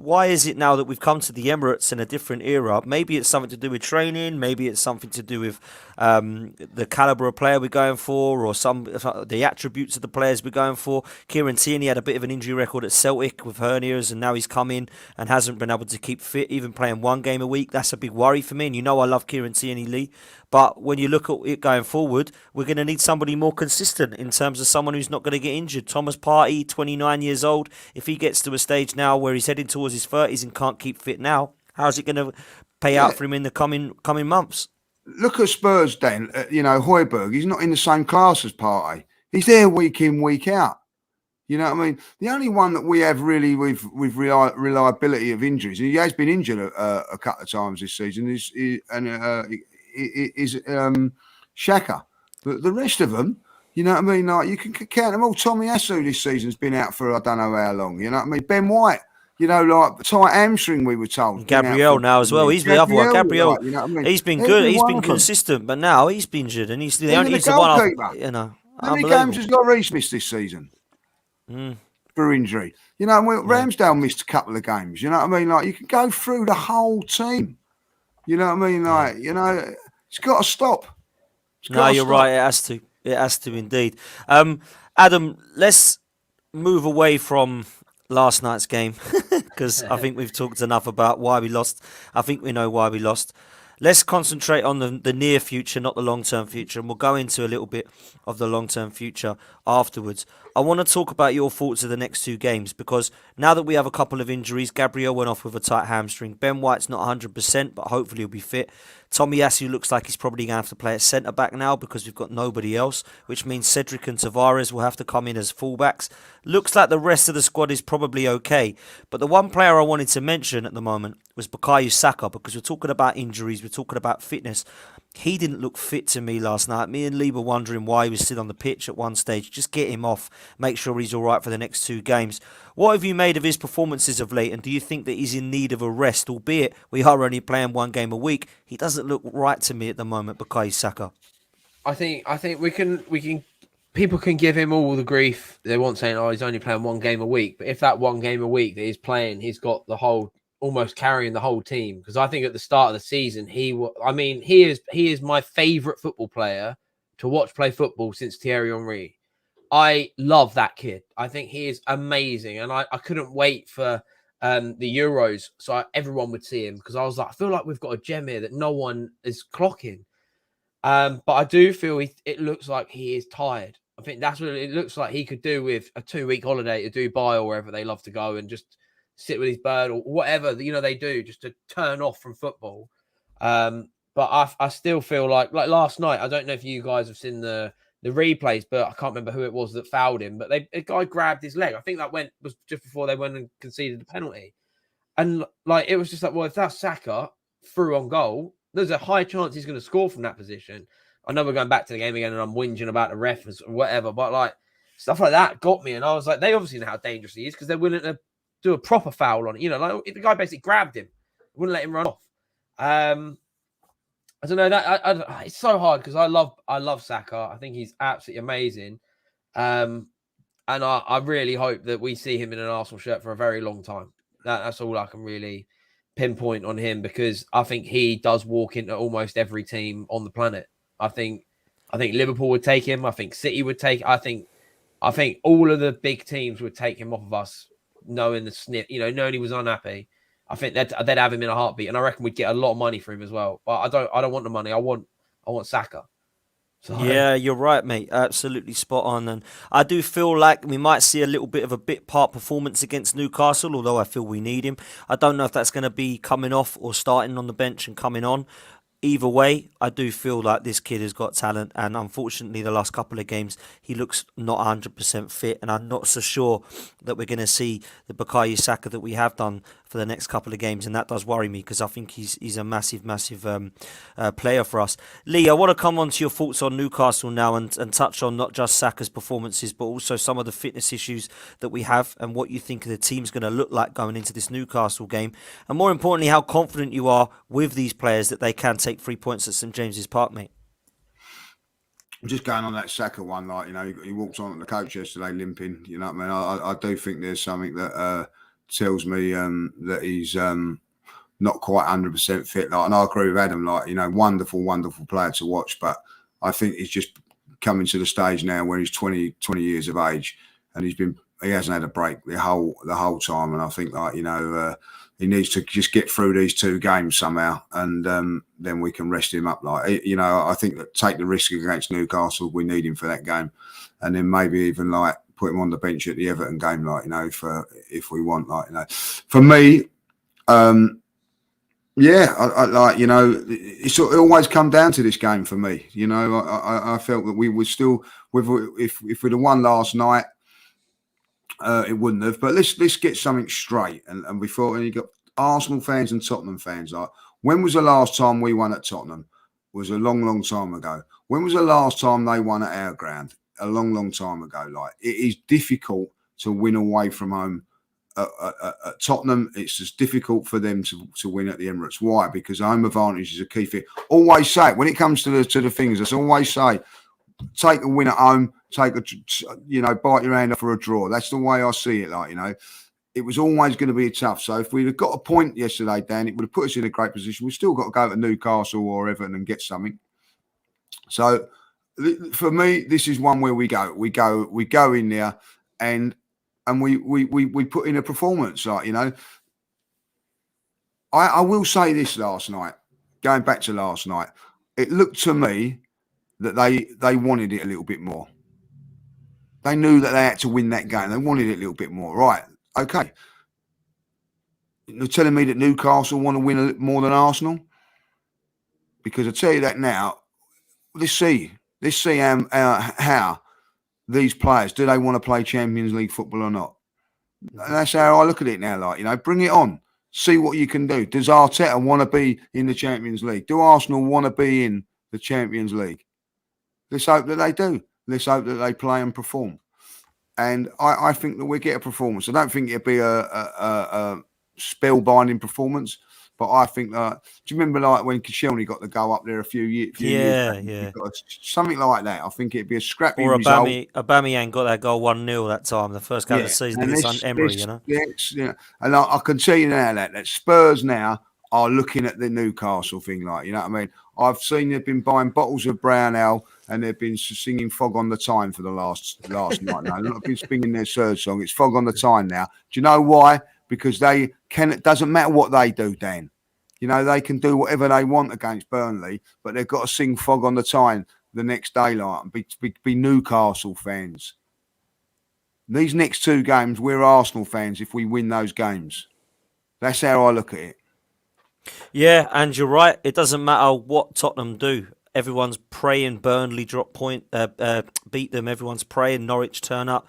why is it now that we've come to the Emirates in a different era? Maybe it's something to do with training, maybe it's something to do with the calibre of player we're going for, or the attributes of the players we're going for. Kieran Tierney had a bit of an injury record at Celtic with hernias, and now he's come in and hasn't been able to keep fit, even playing one game a week. That's a big worry for me, and I love Kieran Tierney, Lee. But when you look at it going forward, we're going to need somebody more consistent in terms of someone who's not going to get injured. Thomas Partey, 29 years old, if he gets to a stage now where he's heading towards his 30s and can't keep fit now, how's it going to pay yeah. out for him in the coming months? Look at Spurs, then. Højbjerg, he's not in the same class as Partey. He's there week in, week out. You know what I mean? The only one that we have really with reliability of injuries, and he has been injured a couple of times this season, is Xhaka. But the rest of them, you know what I mean? Like, you can count them all. Tommy Asu this season's been out for I don't know how long. You know what I mean? Ben White, like tight hamstring, we were told. And Gabriel now as well. He's the other one. Gabriel, you know what I mean? he's been Every good. He's one been of them. consistent, but now he's been injured, and he's the Even only. the He's the one. goalkeeper. How many games has Lloris missed this season for injury? Ramsdale missed a couple of games. You know what I mean? Like, you can go through the whole team. You know what I mean? Like, it's got to stop. No, you're right. It has to. It has to indeed. Adam, let's move away from last night's game because I think we've talked enough about why we lost. I think we know why we lost. Let's concentrate on the near future, not the long-term future, and we'll go into a little bit of the long-term future afterwards. I want to talk about your thoughts of the next two games because now that we have a couple of injuries, Gabriel went off with a tight hamstring. Ben White's not 100%, but hopefully he'll be fit. Tommy Asu looks like he's probably going to have to play at centre-back now because we've got nobody else, which means Cedric and Tavares will have to come in as fullbacks. Looks like the rest of the squad is probably okay, but the one player I wanted to mention at the moment was Bukayo Saka because we're talking about injuries, we're talking about fitness. He didn't look fit to me last night. Me and Lee were wondering why he was still on the pitch at one stage. Just get him off, make sure he's all right for the next two games. What have you made of his performances of late, and do you think that he's in need of a rest, albeit we are only playing one game a week? He doesn't look right to me at the moment, Bukayo Saka. I think we can people can give him all the grief they want, saying, "Oh, he's only playing one game a week." But if that one game a week that he's playing, he's got the whole, almost carrying the whole team. Because I think at the start of the season, he is my favourite football player to watch play football since Thierry Henry. I love that kid. I think he is amazing, and I couldn't wait for the Euros so everyone would see him, because I was like, I feel like we've got a gem here that no one is clocking. But I do feel it looks like he is tired. I think that's what it looks like he could do with a 2-week holiday to Dubai or wherever they love to go and just sit with his bird or whatever they do just to turn off from football. But I still feel like last night, I don't know if you guys have seen the replays, but I can't remember who it was that fouled him. But a guy grabbed his leg. I think that was just before they went and conceded the penalty. And it was just like, well, if that's Saka through on goal, there's a high chance he's going to score from that position. I know we're going back to the game again and I'm whinging about the ref or whatever, but stuff like that got me. And I was like, they obviously know how dangerous he is because they're willing to do a proper foul on it. If the guy basically grabbed him, wouldn't let him run off. I don't know. It's so hard because I love Saka. I think he's absolutely amazing. And I really hope that we see him in an Arsenal shirt for a very long time. That's all I can really pinpoint on him, because I think he does walk into almost every team on the planet. I think Liverpool would take him. I think City would take. I think all of the big teams would take him off of us, knowing the snip. Knowing he was unhappy. I think they'd have him in a heartbeat, and I reckon we'd get a lot of money for him as well. But I don't want the money. I want Saka. So. Yeah, you're right, mate. Absolutely spot on. And I do feel like we might see a little bit of a bit part performance against Newcastle, although I feel we need him. I don't know if that's going to be coming off or starting on the bench and coming on. Either way, I do feel like this kid has got talent, and unfortunately the last couple of games he looks not 100% fit, and I'm not so sure that we're going to see the Bukayo Saka that we have done for the next couple of games, and that does worry me because I think he's a massive player for us. Lee, I want to come on to your thoughts on Newcastle now and touch on not just Saka's performances but also some of the fitness issues that we have and what you think the team's going to look like going into this Newcastle game, and more importantly how confident you are with these players that they can take 3 points at St James's Park, mate. Just going on that Saka one, like, he walked on at the coach yesterday limping. You know what I mean? I do think there's something that tells me that he's not quite 100% fit. Like, and I agree with Adam. Like, wonderful player to watch, but I think he's just coming to the stage now where he's 20 years of age, and he hasn't had a break the whole time. And I think, like, he needs to just get through these 2 games somehow, and then we can rest him up. Like, I think that take the risk against Newcastle. We need him for that game, and then maybe even like put him on the bench at the Everton game. Like, if we want, like, for me, it always come down to this game for me. I felt that we were still, if we'd have won last night. It wouldn't have, but let's get something straight. And we thought, and you got Arsenal fans and Tottenham fans. Like, when was the last time we won at Tottenham? It was a long time ago. When was the last time they won at our ground? A long time ago. Like, it is difficult to win away from home at Tottenham. It's as difficult for them to win at the Emirates. Why? Because home advantage is a key thing. Always say it when it comes to the things. I always say, take a win at home, bite your hand off for a draw. That's the way I see it. Like, it was always going to be tough. So if we'd have got a point yesterday, Dan, it would have put us in a great position. We've still got to go to Newcastle or Everton and get something. So for me, this is one where we go in there and we put in a performance. Like, I will say this last night, going back to last night, it looked to me that they wanted it a little bit more. They knew that they had to win that game. They wanted it a little bit more. Right, okay. You're telling me that Newcastle want to win a little more than Arsenal? Because I tell you that now, let's see how these players, do they want to play Champions League football or not? And that's how I look at it now. Like, bring it on. See what you can do. Does Arteta want to be in the Champions League? Do Arsenal want to be in the Champions League? Let's hope that they do. Let's hope that they play and perform. And I think that we get a performance. I don't think it'll be a spellbinding performance, but I think that. Do you remember, like, when Koscielny got the goal up there a few years back? Something like that. I think it'd be a scrappy result. Aubameyang got that goal 1-0 that time, the first game of the season against Emery. And I can tell you now that Spurs now are looking at the Newcastle thing, like, you know what I mean? I've seen they've been buying bottles of brown ale and they've been singing Fog on the Tyne for the last night now. They've not been singing their third song. It's Fog on the Tyne now. Do you know why? Because it doesn't matter what they do, Dan. They can do whatever they want against Burnley, but they've got to sing Fog on the Tyne the next day, like, and be Newcastle fans. These next 2 games, we're Arsenal fans if we win those games. That's how I look at it. Yeah, and you're right. It doesn't matter what Tottenham do. Everyone's praying Burnley beat them. Everyone's praying Norwich turn up.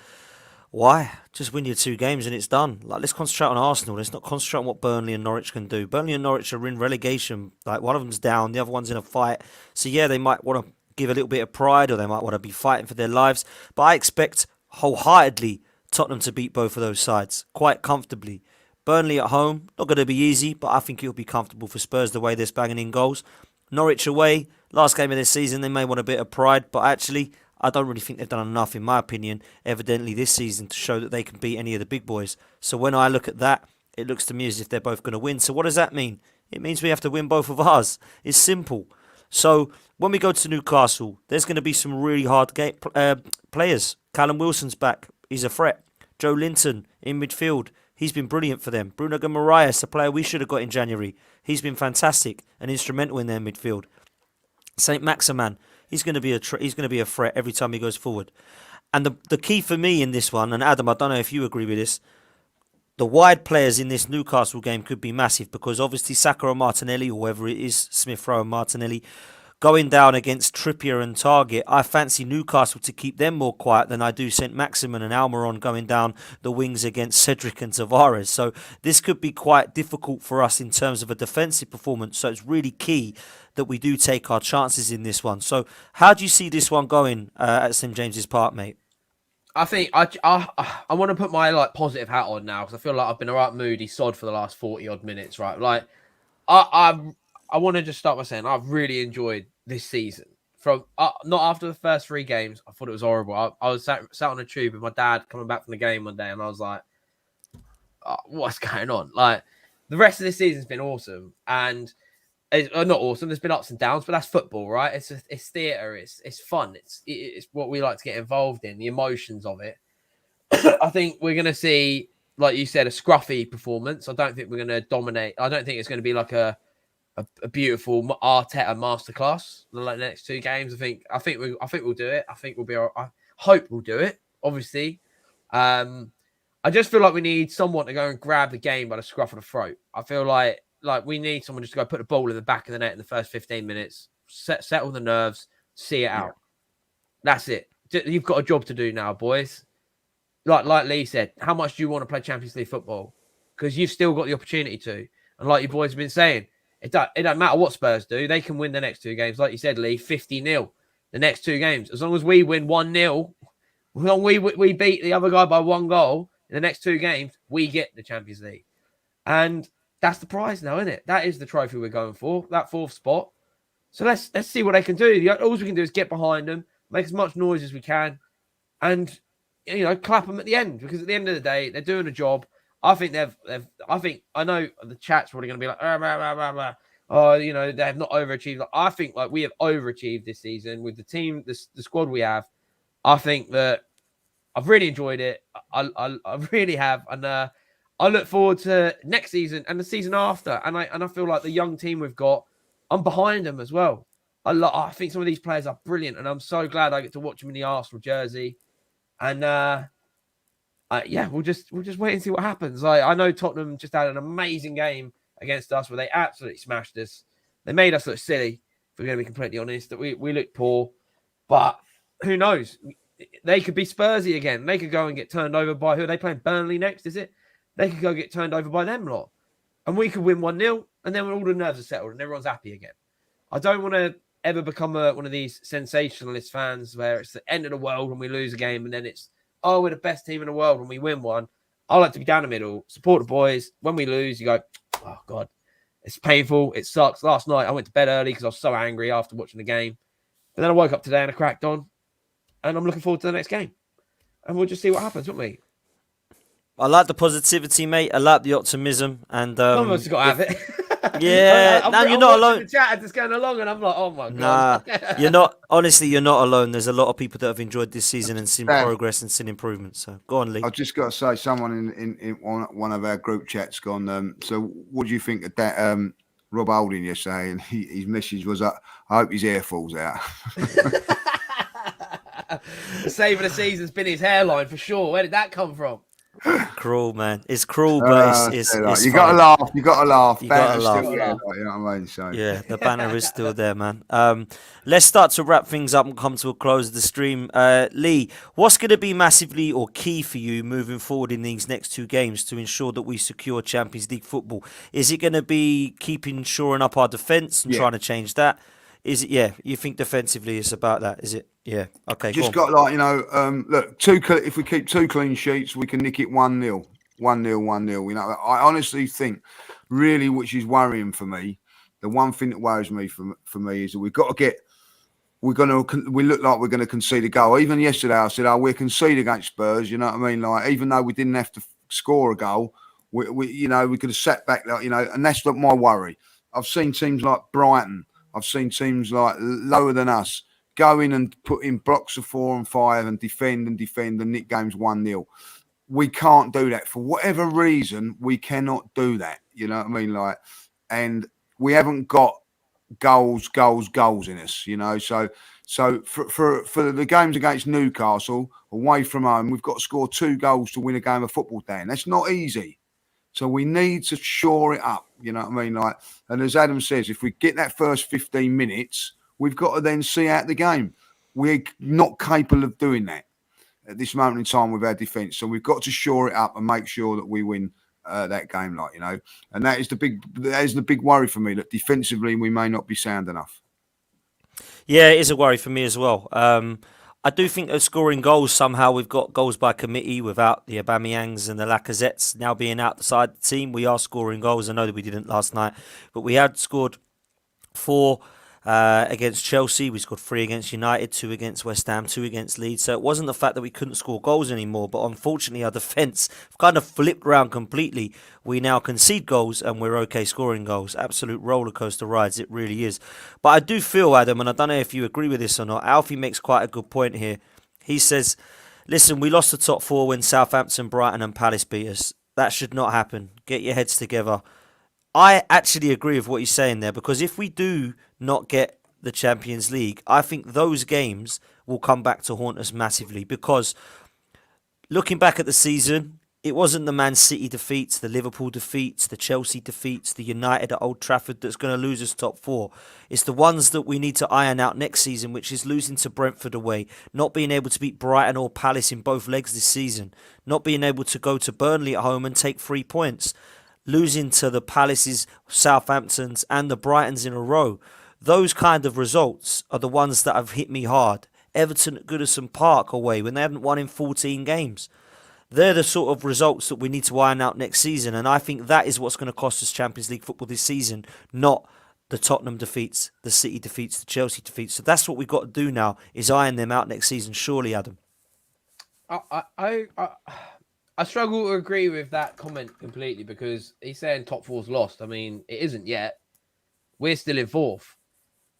Why? Just win your 2 games and it's done. Like, let's concentrate on Arsenal. Let's not concentrate on what Burnley and Norwich can do. Burnley and Norwich are in relegation. Like, one of them's down, the other one's in a fight. So yeah, they might want to give a little bit of pride, or they might want to be fighting for their lives. But I expect wholeheartedly Tottenham to beat both of those sides quite comfortably. Burnley at home, not going to be easy, but I think it'll be comfortable for Spurs the way they're banging in goals. Norwich away, last game of this season, they may want a bit of pride, but actually, I don't really think they've done enough, in my opinion, evidently this season to show that they can beat any of the big boys. So when I look at that, it looks to me as if they're both going to win. So what does that mean? It means we have to win both of ours. It's simple. So when we go to Newcastle, there's going to be some really hard players. Callum Wilson's back. He's a threat. Joe Linton in midfield. He's been brilliant for them. Bruno Guimaraes, the player we should have got in January. He's been fantastic and instrumental in their midfield. Saint Maximan, he's going to be a threat every time he goes forward. And the key for me in this one, and Adam, I don't know if you agree with this, the wide players in this Newcastle game could be massive because obviously Saka or Martinelli, or whoever it is, Smith Rowe and Martinelli, going down against Trippier and Target, I fancy Newcastle to keep them more quiet than I do St Maximin and Almiron going down the wings against Cedric and Tavares. So this could be quite difficult for us in terms of a defensive performance. So it's really key that we do take our chances in this one. So how do you see this one going at St James's Park, mate? I think I want to put my positive hat on now because I feel like I've been a right moody sod for the last 40 odd minutes, right? Like I want to just start by saying I've really enjoyed this season. From not after the first 3 games, I thought it was horrible. I was sat on a tube with my dad coming back from the game one day, and I was like, "What's going on?" Like the rest of this season's been awesome, and it's not awesome. There's been ups and downs, but that's football, right? It's theatre. It's fun. It's what we like to get involved in. The emotions of it. I think we're going to see, like you said, a scruffy performance. I don't think we're going to dominate. I don't think it's going to be like a beautiful Arteta masterclass the next 2 games. I think we'll do it. I think we'll be. I hope we'll do it. Obviously, I just feel like we need someone to go and grab the game by the scruff of the throat. I feel like we need someone just to go put the ball in the back of the net in the first 15 minutes, settle the nerves, see it out. That's it. You've got a job to do now, boys. Like Lee said, how much do you want to play Champions League football? Because you've still got the opportunity to. And like you boys have been saying, it don't matter what Spurs do. They can win the next 2 games. Like you said, Lee, 50-0 the next 2 games. As long as we win 1-0, as long as we beat the other guy by 1 goal in the next 2 games, we get the Champions League. And that's the prize now, isn't it? That is the trophy we're going for, that 4th spot. So let's see what they can do. All we can do is get behind them, make as much noise as we can, and clap them at the end. Because at the end of the day, they're doing a job. I think I know the chat's probably going to be like, they have not overachieved. I think we have overachieved this season with the team, the squad we have. I think that I've really enjoyed it. I really have, and I look forward to next season and the season after. And I feel like the young team we've got, I'm behind them as well. I think some of these players are brilliant, and I'm so glad I get to watch them in the Arsenal jersey. And we'll just wait and see what happens. I know Tottenham just had an amazing game against us where they absolutely smashed us. They made us look silly, if we're going to be completely honest, that we look poor. But who knows? They could be Spursy again. They could go and get turned over by who are they playing? Burnley next, is it? They could go get turned over by them lot. And we could win 1-0, and then all the nerves are settled and everyone's happy again. I don't want to ever become one of these sensationalist fans where it's the end of the world when we lose a game and then it's, we're the best team in the world when we win one. I like to be down the middle, support the boys. When we lose, you go, oh, God, it's painful. It sucks. Last night, I went to bed early because I was so angry after watching the game. But then I woke up today and I cracked on. And I'm looking forward to the next game. And we'll just see what happens, won't we? I like the positivity, mate. I like the optimism. And some of us have got to have it. Yeah, you're not alone. The chat just going along, and I'm like, oh my God. Nah, you're not. Honestly, you're not alone. There's a lot of people that have enjoyed this season and seen progress and seen improvement. So go on, Lee. I've just got to say, someone in one of our group chats gone. So what do you think of that? Rob Holding yesterday, and his message was, "I hope his hair falls out." The save of the season's been his hairline for sure. Where did that come from? Cruel, man. It's cruel, but it's you got to laugh. You got to laugh. You got to laugh. You know what I mean? So yeah, the banner is still there, man. Let's start to wrap things up and come to a close of the stream. Lee, what's going to be massively or key for you moving forward in these next 2 games to ensure that we secure Champions League football? Is it going to be shoring up our defence and trying to change that? Is it? Yeah, you think defensively it's about that? Is it? Yeah. Okay. Just got look, if we keep 2 clean sheets, we can nick it 1-0, 1-0. I honestly think, really, which is worrying for me. The one thing that worries me for me is that we've got to get. We look like we're going to concede a goal. Even yesterday, I said, we're concede against Spurs. You know what I mean? Like, even though we didn't have to score a goal, we could have sat back. And that's not my worry. I've seen teams like Brighton. I've seen teams like lower than us go in and put in blocks of 4 and 5 and defend and nick games 1-0. We can't do that for whatever reason. We cannot do that. You know what I mean? Like, and we haven't got goals in us. So for the games against Newcastle away from home, we've got to score 2 goals to win a game of football. Dan, that's not easy. So we need to shore it up. You know what I mean? Like, and as Adam says, if we get that first 15 minutes, we've got to then see out the game. We're not capable of doing that at this moment in time with our defence. So we've got to shore it up and make sure that we win that game, and that is the big worry for me, that defensively we may not be sound enough. Yeah, it is a worry for me as well. I do think of scoring goals somehow. We've got goals by committee without the Aubameyangs and the Lacazettes now being outside the team. We are scoring goals. I know that we didn't last night, but we had scored 4 against Chelsea. We scored 3 against United, 2 against West Ham, 2 against Leeds. So it wasn't the fact that we couldn't score goals anymore, but unfortunately our defence kind of flipped around completely. We now concede goals and we're okay scoring goals. Absolute roller coaster rides, it really is. But I do feel, Adam, and I don't know if you agree with this or not, Alfie makes quite a good point here. He says, listen, we lost the top 4 when Southampton, Brighton and Palace beat us. That should not happen. Get your heads together. I actually agree with what you're saying there, because if we do not get the Champions League, I think those games will come back to haunt us massively, because looking back at the season, it wasn't the Man City defeats, the Liverpool defeats, the Chelsea defeats, the United at Old Trafford that's going to lose us top 4. It's the ones that we need to iron out next season, which is losing to Brentford away, not being able to beat Brighton or Palace in both legs this season, not being able to go to Burnley at home and take 3 points, losing to the Palaces, Southamptons and the Brightons in a row. Those kind of results are the ones that have hit me hard. Everton at Goodison Park away when they haven't won in 14 games. They're the sort of results that we need to iron out next season, and I think that is what's going to cost us Champions League football this season, not the Tottenham defeats, the City defeats, the Chelsea defeats. So that's what we've got to do now, is iron them out next season, surely, Adam. I struggle to agree with that comment completely, because he's saying top 4's lost. I mean, it isn't yet. We're still in 4th.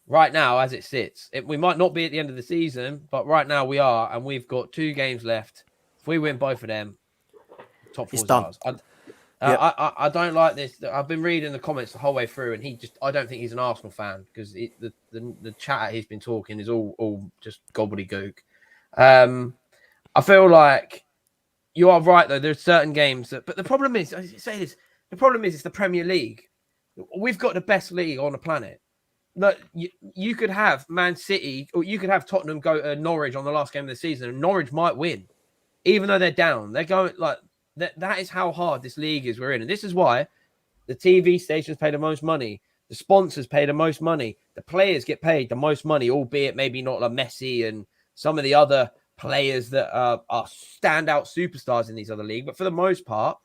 Right now, as it sits. We might not be at the end of the season, but right now we are, and we've got 2 games left. If we win both of them, top 4's ours. I don't like this. I've been reading the comments the whole way through, and I don't think he's an Arsenal fan, because the chat he's been talking is all just gobbledygook. I feel like you are right, though. There's certain games but the problem is, I say this, the problem is it's the Premier League. We've got the best league on the planet. Look, you could have Man City, or you could have Tottenham go to Norwich on the last game of the season, and Norwich might win, even though they're down. They're going like that. That is how hard this league is we're in, and this is why the TV stations pay the most money, the sponsors pay the most money, the players get paid the most money, albeit maybe not like Messi and some of the other players that are standout superstars in these other leagues. But for the most part,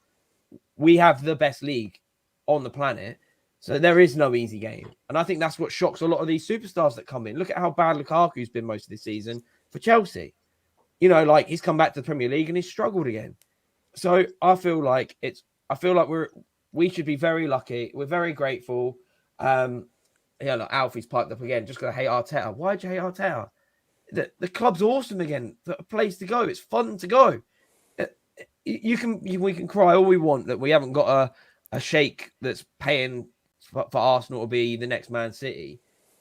we have the best league on the planet. So there is no easy game. And I think that's what shocks a lot of these superstars that come in. Look at how bad Lukaku's been most of this season for Chelsea. You know, like he's come back to the Premier League and he's struggled again. So I feel like we should be very lucky. We're very grateful. Look, Alfie's piped up again. Just gonna hate Arteta. Why'd you hate Arteta? The club's awesome again. A place to go. It's fun to go. We can cry all we want that we haven't got a sheikh that's paying for Arsenal to be the next Man City,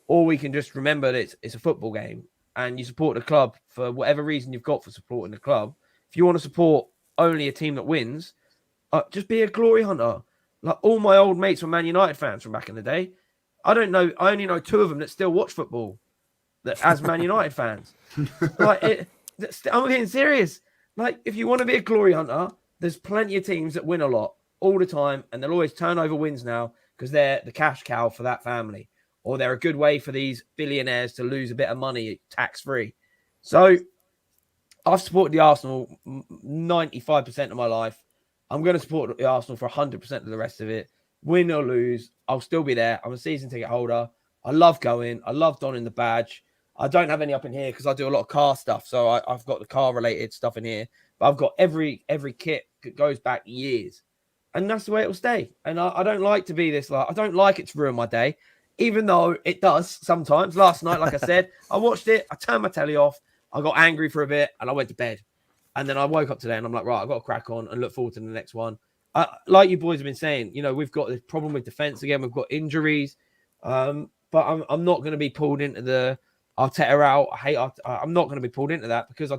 or we can just remember that it's a football game and you support the club for whatever reason you've got for supporting the club. If you want to support only a team that wins, just be a glory hunter. Like all my old mates were Man United fans from back in the day. I only know 2 of them that still watch football that as Man United fans. I'm being serious. Like, if you want to be a glory hunter, there's plenty of teams that win a lot all the time, and they'll always turn over wins now because they're the cash cow for that family, or they're a good way for these billionaires to lose a bit of money tax-free. So I've supported the Arsenal 95% of my life. I'm going to support the Arsenal for 100% of the rest of it. Win or lose, I'll still be there. I'm a season ticket holder. I love going. I love donning the badge. I don't have any up in here because I do a lot of car stuff. So I've got the car-related stuff in here. But I've got every kit that goes back years. And that's the way it will stay. And I don't like to be this. I don't like it to ruin my day, even though it does sometimes. Last night, like I said, I watched it. I turned my telly off. I got angry for a bit and I went to bed. And then I woke up today and I'm like, right, I've got to crack on and look forward to the next one. Like you boys have been saying, you know, we've got this problem with defense again. We've got injuries. But I'm not going to be pulled into the Arteta out. I'm not going to be pulled into that because I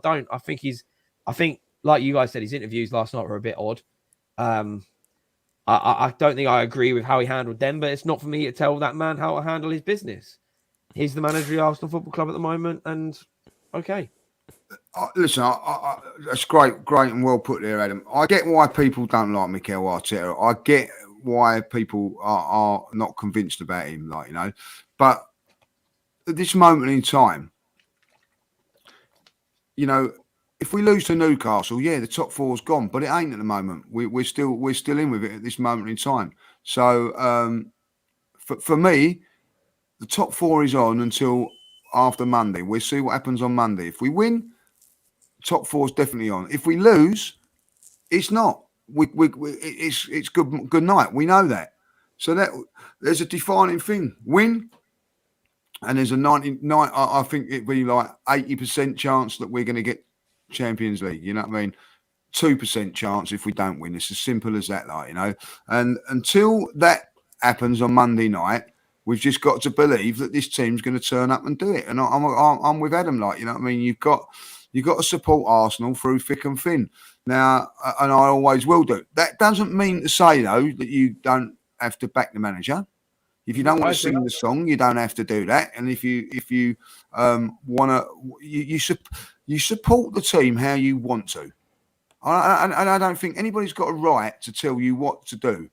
think, like you guys said, his interviews last night were a bit odd. I don't think I agree with how he handled them, but it's not for me to tell that man how to handle his business. He's the manager of the Arsenal Football Club at the moment, and okay. Listen, that's great and well put there, Adam. I get why people don't like Mikel Arteta. I get why people are not convinced about him, but at this moment in time, if we lose to Newcastle, the top four's gone, but it ain't at the moment. We're still in with it at this moment in time. So for me, the top four is on until after Monday. We'll see what happens on Monday. If we win, top four's definitely on. If we lose, it's not. It's good night. We know that. So that there's a defining thing. Win, and there's a 99. I think it'd be like 80% chance that we're going to get Champions League. You know what I mean? 2% chance if we don't win. It's as simple as that, And until that happens on Monday night, we've just got to believe that this team's going to turn up and do it. And I'm with Adam, you know what I mean? You've got to support Arsenal through thick and thin. Now, and I always will do. That doesn't mean to say, though, that you don't have to back the manager. If you don't want to sing the song, you don't have to do that. And if you want to, you support the team how you want to. And I don't think anybody's got a right to tell you what to do.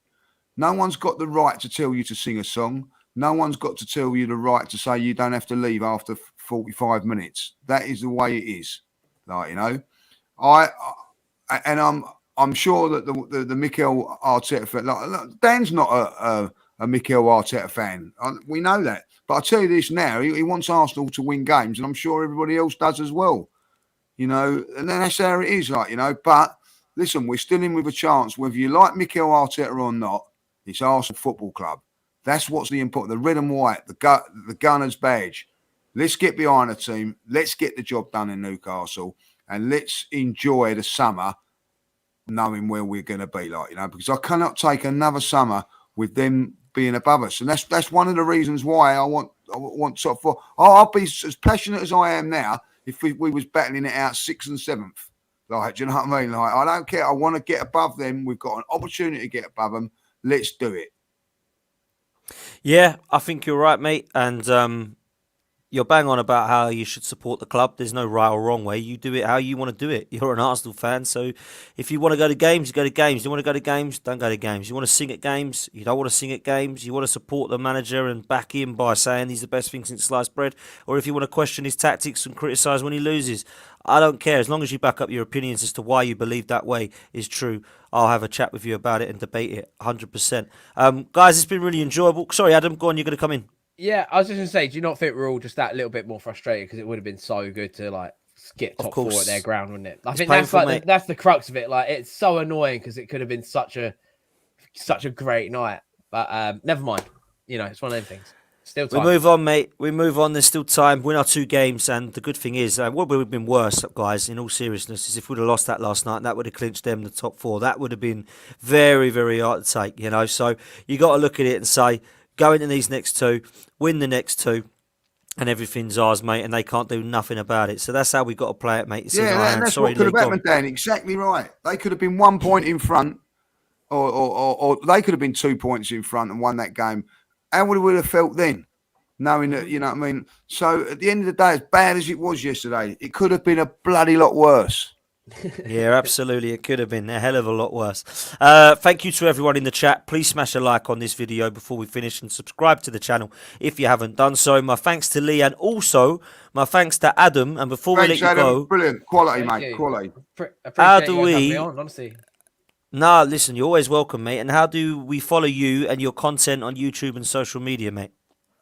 No one's got the right to tell you to sing a song. No one's got to tell you the right to say you don't have to leave after 45 minutes. That is the way it is. I'm sure that the Mikel Arteta fan, Dan's not a Mikel Arteta fan. We know that. But I tell you this now, he wants Arsenal to win games, and I'm sure everybody else does as well. And then that's how it is, But listen, we're still in with a chance, whether you like Mikel Arteta or not. It's Arsenal Football Club. That's what's the important. The red and white, the Gunners badge. Let's get behind the team. Let's get the job done in Newcastle, and let's enjoy the summer, knowing where we're going to be, because I cannot take another summer with them being above us, and that's one of the reasons why I want top four. I'll be as passionate as I am now if we was battling it out 6th and 7th. Do you know what I mean? I don't care. I want to get above them. We've got an opportunity to get above them. Let's do it. Yeah, I think you're right, mate. And you're bang on about how you should support the club. There's no right or wrong way. You do it how you want to do it. You're an Arsenal fan, so if you want to go to games, you go to games. You want to go to games, don't go to games. You want to sing at games, you don't want to sing at games. You want to support the manager and back him by saying he's the best thing since sliced bread, or if you want to question his tactics and criticise when he loses, I don't care. As long as you back up your opinions as to why you believe that way is true, I'll have a chat with you about it and debate it 100%. Guys, it's been really enjoyable. Sorry, Adam, go on, you're going to come in. Yeah, I was just going to say, do you not think we're all just that little bit more frustrated because it would have been so good to get top four at their ground, wouldn't it? I think painful, that's the crux of it. It's so annoying because it could have been such a great night, but never mind. It's one of them things. Still time. We move on, mate. We move on. There's still time. Win our 2 games, and the good thing is, what would have been worse, guys, in all seriousness, is if we'd have lost that last night, and that would have clinched them the top 4. That would have been very, very hard to take, So you got to look at it and say, go into these next 2, win the next 2, and everything's ours, mate, and they can't do nothing about it. So that's how we got to play it, mate. That's what could have happened, Dan. Exactly right. They could have been 1 point in front, or they could have been 2 points in front and won that game. How would we have felt then? Knowing that, you know what I mean? So at the end of the day, as bad as it was yesterday, it could have been a bloody lot worse. Yeah, absolutely. It could have been a hell of a lot worse. Thank you to everyone in the chat. Please smash a like on this video before we finish and subscribe to the channel if you haven't done so. My thanks to Lee and also my thanks to Adam. And before we let you go... Brilliant. Quality, mate. Quality. How do we... No, listen, you're always welcome, mate. And how do we follow you and your content on YouTube and social media, mate?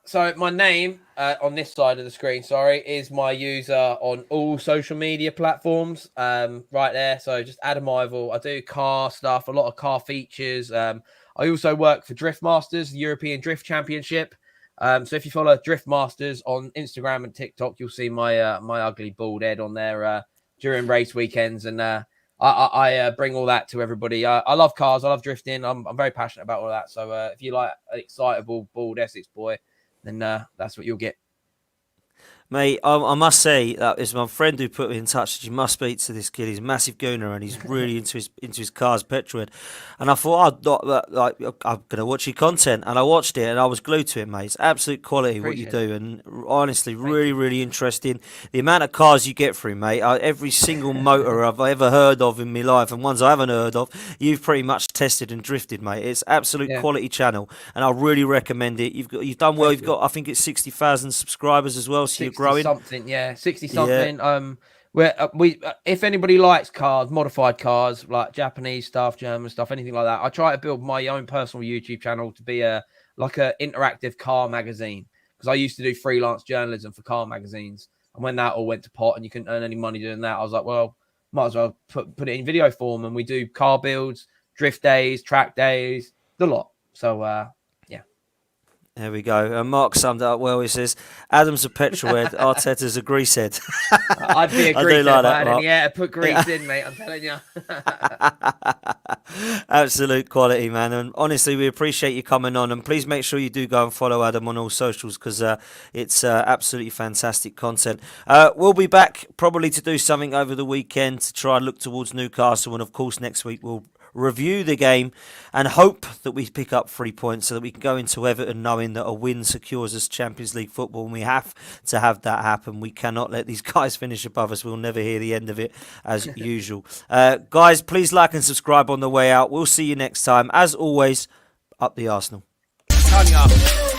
So my name on this side of the screen, is my user on all social media platforms right there. So just Adam Ivel. I do car stuff, a lot of car features. I also work for Drift Masters, the European Drift Championship. So if you follow Drift Masters on Instagram and TikTok, you'll see my my ugly bald head on there during race weekends. And I bring all that to everybody. I love cars. I love drifting. I'm very passionate about all that. So if you like an excitable, bald Essex boy, then that's what you'll get. Mate, I must say that it's my friend who put me in touch. You must speak to this kid. He's a massive gooner and he's really into his cars, petrolhead. And I thought, I'm gonna watch your content, and I watched it and I was glued to it, mate. It's absolute quality what you Appreciate do, and honestly, really interesting. The amount of cars you get through, mate. Every single motor I've ever heard of in my life, and ones I haven't heard of, you've pretty much tested and drifted, mate. It's absolute Yeah. quality channel, and I really recommend it. You've done well. Thank You've you. got, I think it's 60,000 subscribers as well, so you're 60 growing. something, yeah, 60 something. Where if anybody likes cars, modified cars, like Japanese stuff, German stuff, anything like that, I try to build my own personal YouTube channel to be a interactive car magazine, because I used to do freelance journalism for car magazines, and when that all went to pot and you couldn't earn any money doing that, I was like, well, might as well put it in video form, and we do car builds, drift days, track days, the lot. So yeah. There we go. And Mark summed it up well. He says, Adam's a petrolhead, Arteta's a greasehead. I'd be a I grease do like if I that, had Mark. any air to put grease in, mate. I'm telling you. Absolute quality, man. And honestly, we appreciate you coming on. And please make sure you do go and follow Adam on all socials, because it's absolutely fantastic content. We'll be back probably to do something over the weekend to try and look towards Newcastle. And of course, next week we'll review the game and hope that we pick up 3 points so that we can go into Everton knowing that a win secures us Champions League football, and we have to have that happen. We cannot let these guys finish above us. We'll never hear the end of it as usual. Guys, please like and subscribe on the way out. We'll see you next time. As always, up the Arsenal. Turn you up.